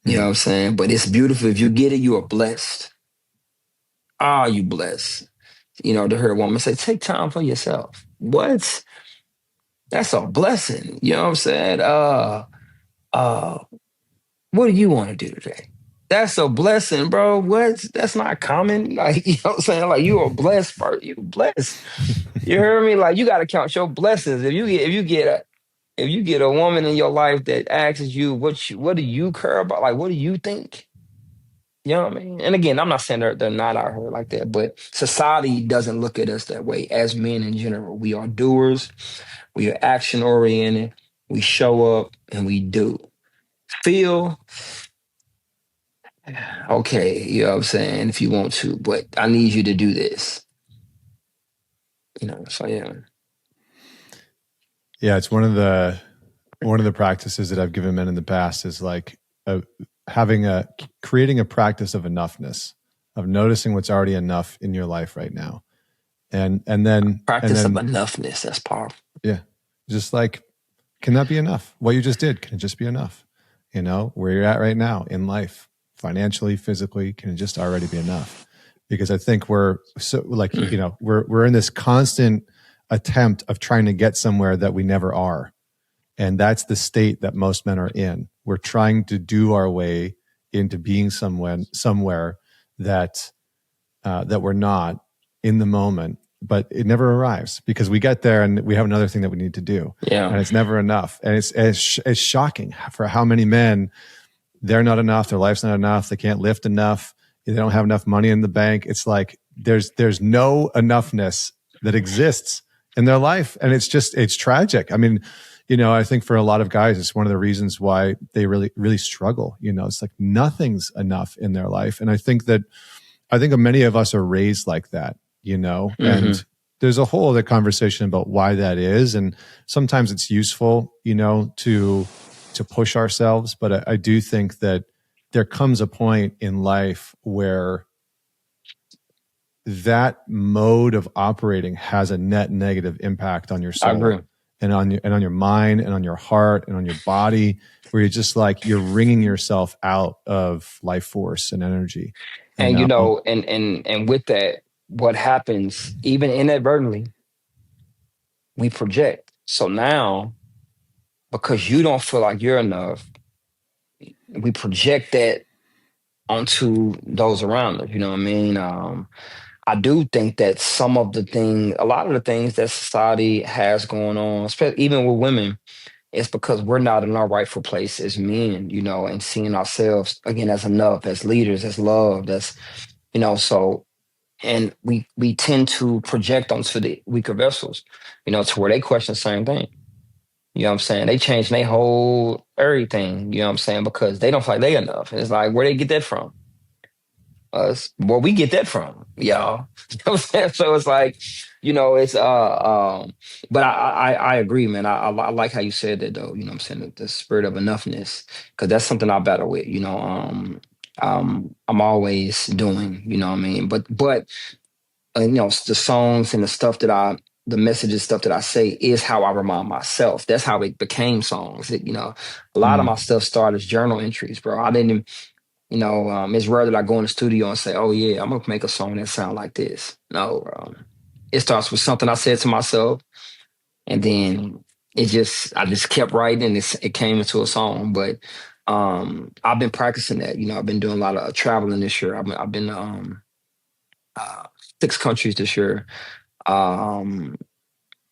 You know mm. what I'm saying? But it's beautiful. If you get it, you are blessed. Ah, you blessed. To hear a woman say, take time for yourself. What? That's a blessing. You know what I'm saying? Uh, what do you want to do today? That's a blessing, bro. What? That's not common. Like, you know what I'm saying? Like you are blessed, bro. You blessed. You hear me? Like you gotta count your blessings. If you get a woman in your life that asks you what do you care about? Like what do you think? You know what I mean? And again, I'm not saying they're not out here like that, but society doesn't look at us that way as men in general. We are doers, we are action oriented, we show up and we do. Feel okay, you know what I'm saying, if you want to, but I need you to do this. So yeah. Yeah, it's one of the practices that I've given men in the past is like having creating a practice of enoughness, of noticing what's already enough in your life right now, and then Practice of enoughness, that's powerful. yeah, just like, can that be enough? What you just did, can it just be enough? Where you're at right now in life, financially, physically, can it just already be enough? Because I think we're so like, Mm. we're in this constant attempt of trying to get somewhere that we never are. And that's the state that most men are in. We're trying to do our way into being somewhere that that we're not in the moment, but it never arrives because we get there and we have another thing that we need to do, Yeah. and it's never enough. And it's shocking for how many men, they're not enough, their life's not enough, they can't lift enough, they don't have enough money in the bank. It's like there's no enoughness that exists in their life, and it's tragic. I mean, I think for a lot of guys, it's one of the reasons why they really, really struggle. It's like nothing's enough in their life. And I think many of us are raised like that, Hmm. and there's a whole other conversation about why that is. And sometimes it's useful, to push ourselves. But I do think that there comes a point in life where that mode of operating has a net negative impact on your I soul agree. and on your mind and on your heart and on your body, where you're just like you're wringing yourself out of life force and energy. And And and with that, what happens even inadvertently, we project. So now, because you don't feel like you're enough, we project that onto those around us. You know what I mean? I do think that a lot of the things that society has going on, especially even with women, it's because we're not in our rightful place as men, and seeing ourselves again as enough, as leaders, as loved, so and we tend to project onto the weaker vessels, to where they question the same thing. You know what I'm saying? They change their whole everything, you know what I'm saying, because they don't feel like they enough. And it's like, where they get that from? Us. Where we get that from, y'all. You know what I'm saying? So it's like, it's but I agree, man. I like how you said that though, you know what I'm saying? The spirit of enoughness, because that's something I battle with, I'm always doing, you know what I mean? But the songs and the messages, stuff that I say is how I remind myself. That's how it became songs. A lot of my mm, stuff started as journal entries, bro. I didn't, it's rare that I go in the studio and say, "Oh yeah, I'm gonna make a song that sound like this." No, it starts with something I said to myself, and then I just kept writing, and it came into a song. But I've been practicing that. I've been doing a lot of traveling this year. I've been uh, 6 countries this year. Um,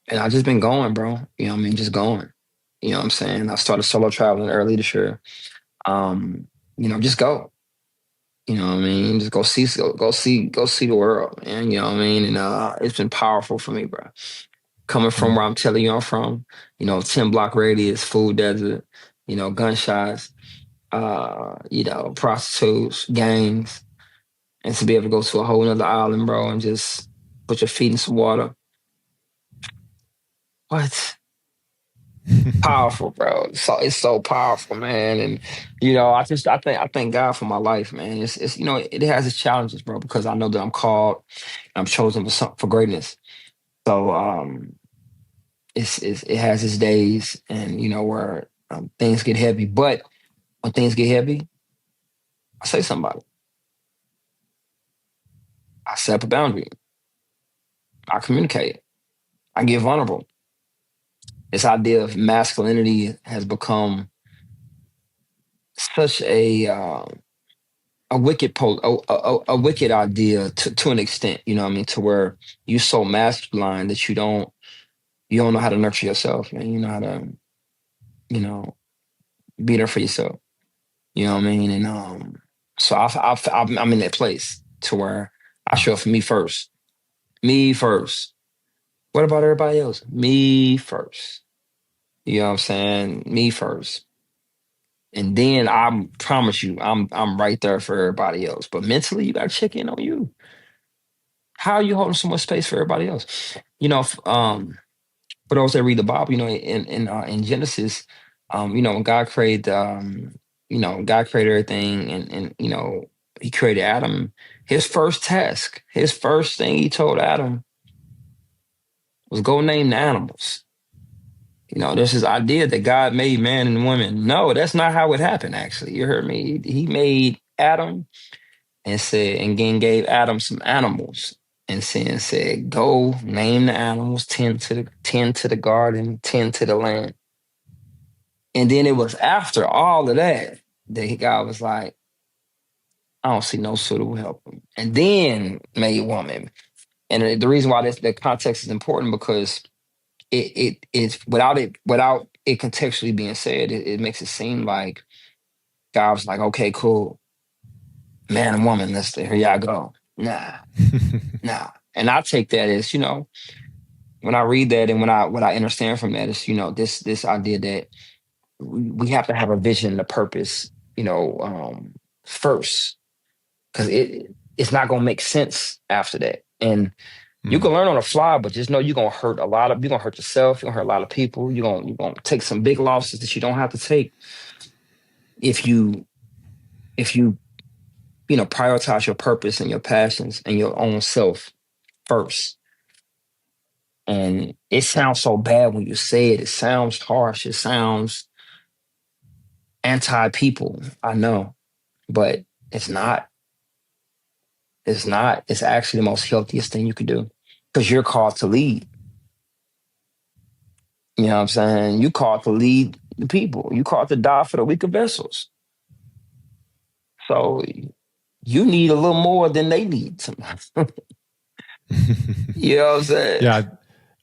and I just been going, bro. You know what I mean? Just going. You know what I'm saying? I started solo traveling early this year. Um, just go. You know what I mean? Just go see the world, man. You know what I mean? And it's been powerful for me, bro. Coming from where mm. I'm telling you I'm from, 10 block radius, food desert, gunshots, prostitutes, gangs, and to be able to go to a whole nother island, bro, and just put your feet in some water. What? Powerful, bro. So it's so powerful, man. And I thank God for my life, man. It's it has its challenges, bro, because I know that I'm called, I'm chosen for greatness. So it has its days, and where things get heavy. But when things get heavy, I say something about it. I set up a boundary. I communicate. I get vulnerable. This idea of masculinity has become such a a wicked idea to an extent, you know what I mean, to where you're so masculine that you don't know how to nurture yourself, and you know how to, you know, be there for yourself. You know what I mean? And so I'm in that place to where I show up for me first. Me first. What about everybody else? Me first. You know what I'm saying? Me first. And then I promise you, I'm right there for everybody else. But mentally, you gotta check in on you. How are you holding so much space for everybody else? For those that read the Bible, in Genesis, when God created everything, and He created Adam. His first task, his first thing He told Adam was go name the animals. There's this idea that God made man and woman. No, that's not how it happened. Actually, you heard me. He made Adam and then gave Adam some animals said, go name the animals, tend to the garden, tend to the land. And then it was after all of that God was like, I don't see no suitable helper. And then made woman. And the reason why the context is important because it's without it contextually being said, it makes it seem like God was like, okay, cool, man and woman, here y'all go. Nah. And I take that as, when I read that and what I understand from that is, this idea that we have to have a vision and a purpose, first, because it's not gonna make sense after that. And you Mm. can learn on the fly, but just know you're gonna hurt yourself, you're gonna hurt a lot of people, you're gonna take some big losses that you don't have to take if you prioritize your purpose and your passions and your own self first. And it sounds so bad when you say it. It sounds harsh. It sounds anti people. I know, but it's not. It's not. It's actually the most healthiest thing you can do because you're called to lead. You know what I'm saying? You called to lead the people. You called to die for the weaker vessels. So you need a little more than they need sometimes. You know what I'm saying? Yeah,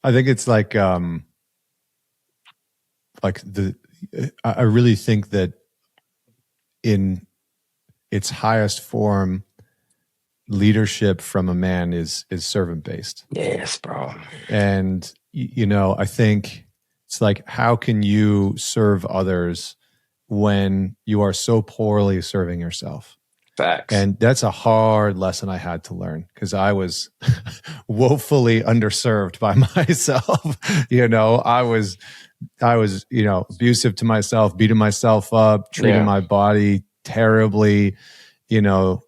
I think it's like the. I really think that in its highest form, leadership from a man is servant based. Yes, bro. And I think it's like, how can you serve others when you are so poorly serving yourself? Facts. And that's a hard lesson I had to learn because I was woefully underserved by myself. I was abusive to myself, beating myself up, treating my body terribly,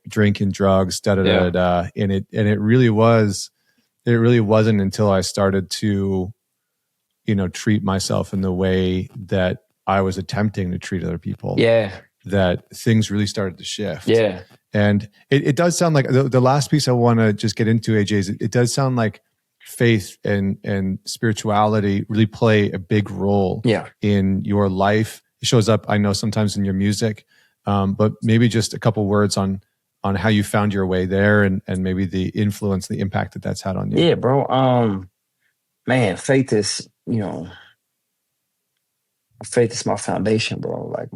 drinking drugs, da da da da. And it really wasn't until I started to, treat myself in the way that I was attempting to treat other people. That things really started to shift. Yeah. And it does sound like the last piece I want to just get into, AJ, is it does sound like faith and spirituality really play a big role in your life. It shows up, I know, sometimes in your music, but maybe just a couple words on how you found your way there and maybe the influence, the impact that that's had on you. Yeah, bro. Man, faith is, faith is my foundation, bro. Like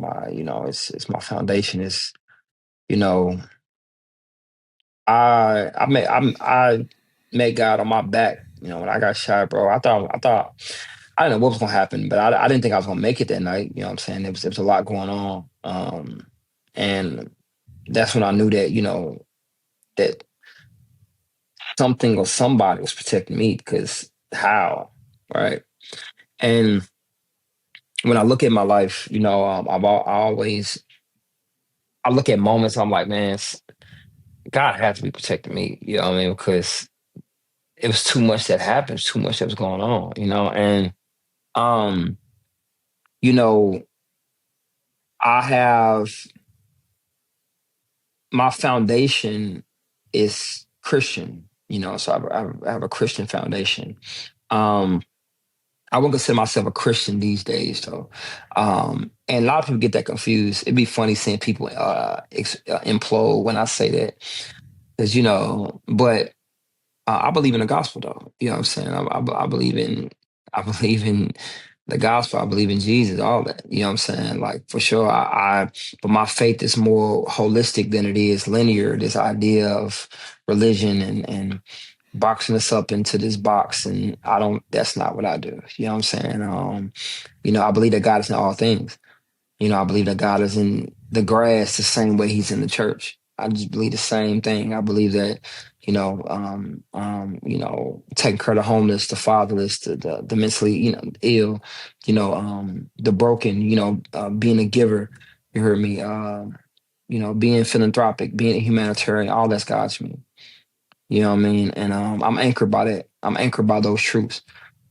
it's my foundation. Is, I met God on my back. When I got shot, bro, I thought I didn't know what was gonna happen, but I didn't think I was gonna make it that night. You know what I'm saying? There was a lot going on. And that's when I knew that, that something or somebody was protecting me, because how? Right. And when I look at my life, I look at moments, I'm like, man, God had to be protecting me, you know what I mean? Because it was too much that happened, too much that was going on, and um, you know, I have my foundation is Christian, so I have a Christian foundation. I wouldn't consider myself a Christian these days, though. And a lot of people get that confused. It'd be funny seeing people implode when I say that, because but I believe in the gospel, though. You know what I'm saying? I believe in I believe in the gospel. I believe in Jesus. All that. You know what I'm saying? Like, for sure. But my faith is more holistic than it is linear. This idea of religion and boxing us up into this box, and that's not what I do. You know what I'm saying? I believe that God is in all things. I believe that God is in the grass the same way he's in the church. I just believe the same thing. I believe that, taking care of the homeless, the fatherless, the mentally, ill, the broken, being a giver. You heard me. Being philanthropic, being a humanitarian, all that's God's me. You know what I mean? And I'm anchored by that. I'm anchored by those truths.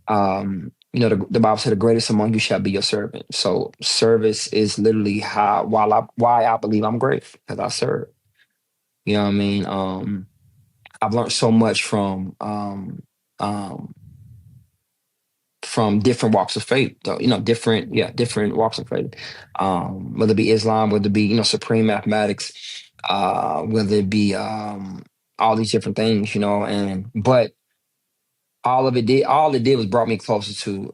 The Bible said, "The greatest among you shall be your servant." So service is literally why I believe I'm great, because I serve. You know what I mean? I've learned so much from different walks of faith, though, different walks of faith. Whether it be Islam, whether it be, supreme mathematics, whether it be all these different things, but all it did was brought me closer to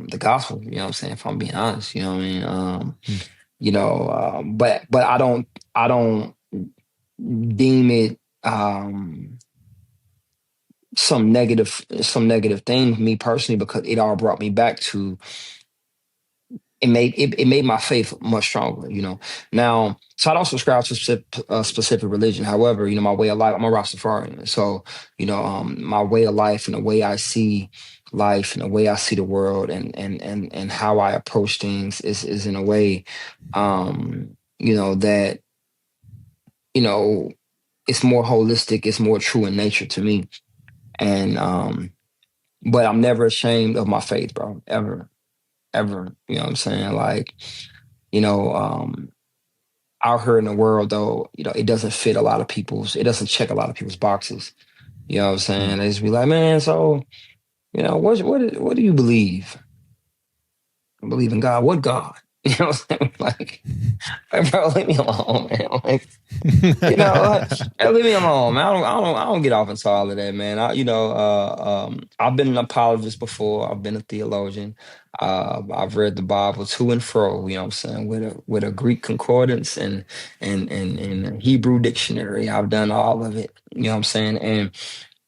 the gospel, you know what I'm saying, if I'm being honest, you know what I mean? But I don't deem it some negative thing, me personally, because it all brought me back to it made my faith much stronger, Now, so I don't subscribe to a specific religion. However, my way of life, I'm a Rastafarian. So, my way of life and the way I see life and the way I see the world and how I approach things is in a way, that, it's more holistic, it's more true in nature to me. And but I'm never ashamed of my faith, bro. Ever. Ever. You know what I'm saying? Like, you know, out here in the world though, you know, it doesn't check a lot of people's boxes. You know what I'm Hmm. saying? They just be like, man, so, you know, what do you believe? I believe in God. What God? You know what I'm saying? Like, bro, leave me alone, man. Like, you know, like, hey, leave me alone, man. I don't get off into all of that, man. I've been an apologist before. I've been a theologian. I've read the Bible to and fro. You know what I'm saying, with a Greek concordance and a Hebrew dictionary. I've done all of it. You know what I'm saying, and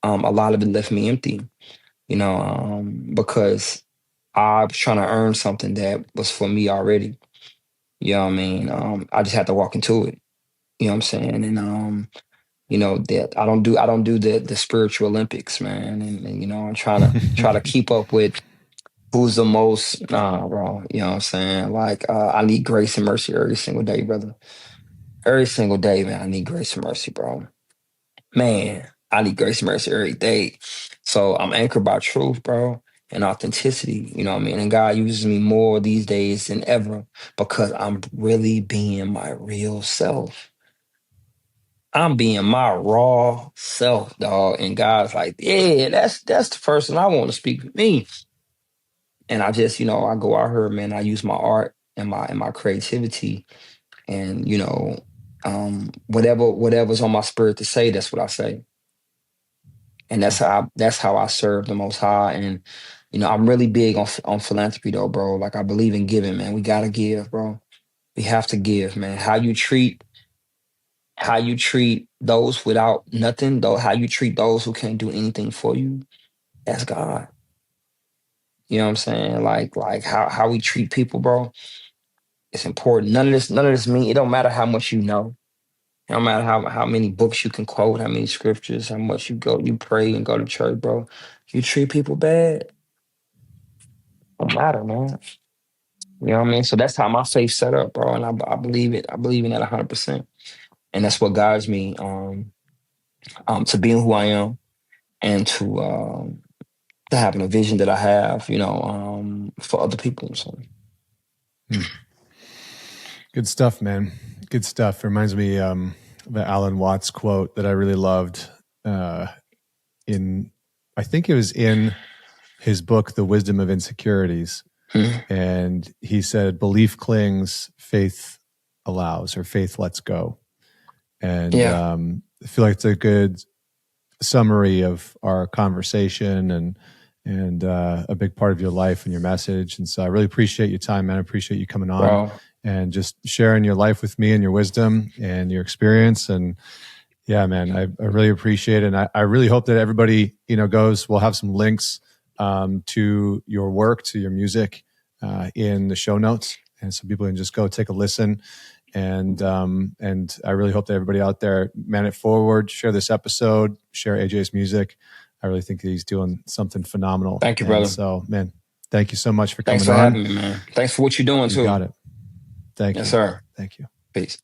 a lot of it left me empty. You know, because I was trying to earn something that was for me already. You know what I mean? I just had to walk into it. You know what I'm saying? And you know that I don't do the spiritual Olympics, man. And you know, I'm try to keep up with who's the most bro. You know what I'm saying? Like I need grace and mercy every single day, brother. Every single day, man. I need grace and mercy, bro. Man, I need grace and mercy every day. So I'm anchored by truth, bro, and authenticity. You know what I mean? And God uses me more these days than ever because I'm really being my real self. I'm being my raw self, dog. And God's like, yeah, that's the person I want to speak with me. And I just, you know, I go out here, man. I use my art and my creativity, and you know, whatever's on my spirit to say, that's what I say. And that's how I serve the Most High. And you know, I'm really big on philanthropy, though, bro. Like I believe in giving, man. We gotta give, bro. We have to give, man. How you treat those without nothing, though, how you treat those who can't do anything for you, that's God. You know what I'm saying? Like how we treat people, bro. It's important. None of this mean it don't matter how much you know. It don't matter how many books you can quote, how many scriptures, how much you pray and go to church, bro. You treat people bad, don't matter, man. You know what I mean? So that's how my faith set up, bro. And I believe it. I believe in that 100%. And that's what guides me to being who I am and to having a vision that I have, you know, for other people. So Hmm. Good stuff, man. Good stuff. It reminds me of the Alan Watts quote that I really loved. In I think it was in his book, The Wisdom of Insecurities. And he said, belief clings, faith allows, or faith lets go. And yeah, I feel like it's a good summary of our conversation and a big part of your life and your message. And so I really appreciate your time, man. I appreciate you coming on bro. and just sharing your life with me and your wisdom and your experience. And yeah, man, I really appreciate it. And I really hope that everybody, you know, we'll have some links to your work, to your music in the show notes. And so people can just go take a listen. And I really hope that everybody out there man it forward, share this episode, share AJ's music. I really think that he's doing something phenomenal. Thank you, And brother. so, man, thank you so much for Thanks coming for on. having me, man. Thanks for what you're doing You too. got it. Thank Yes, you. sir. Thank you. Peace.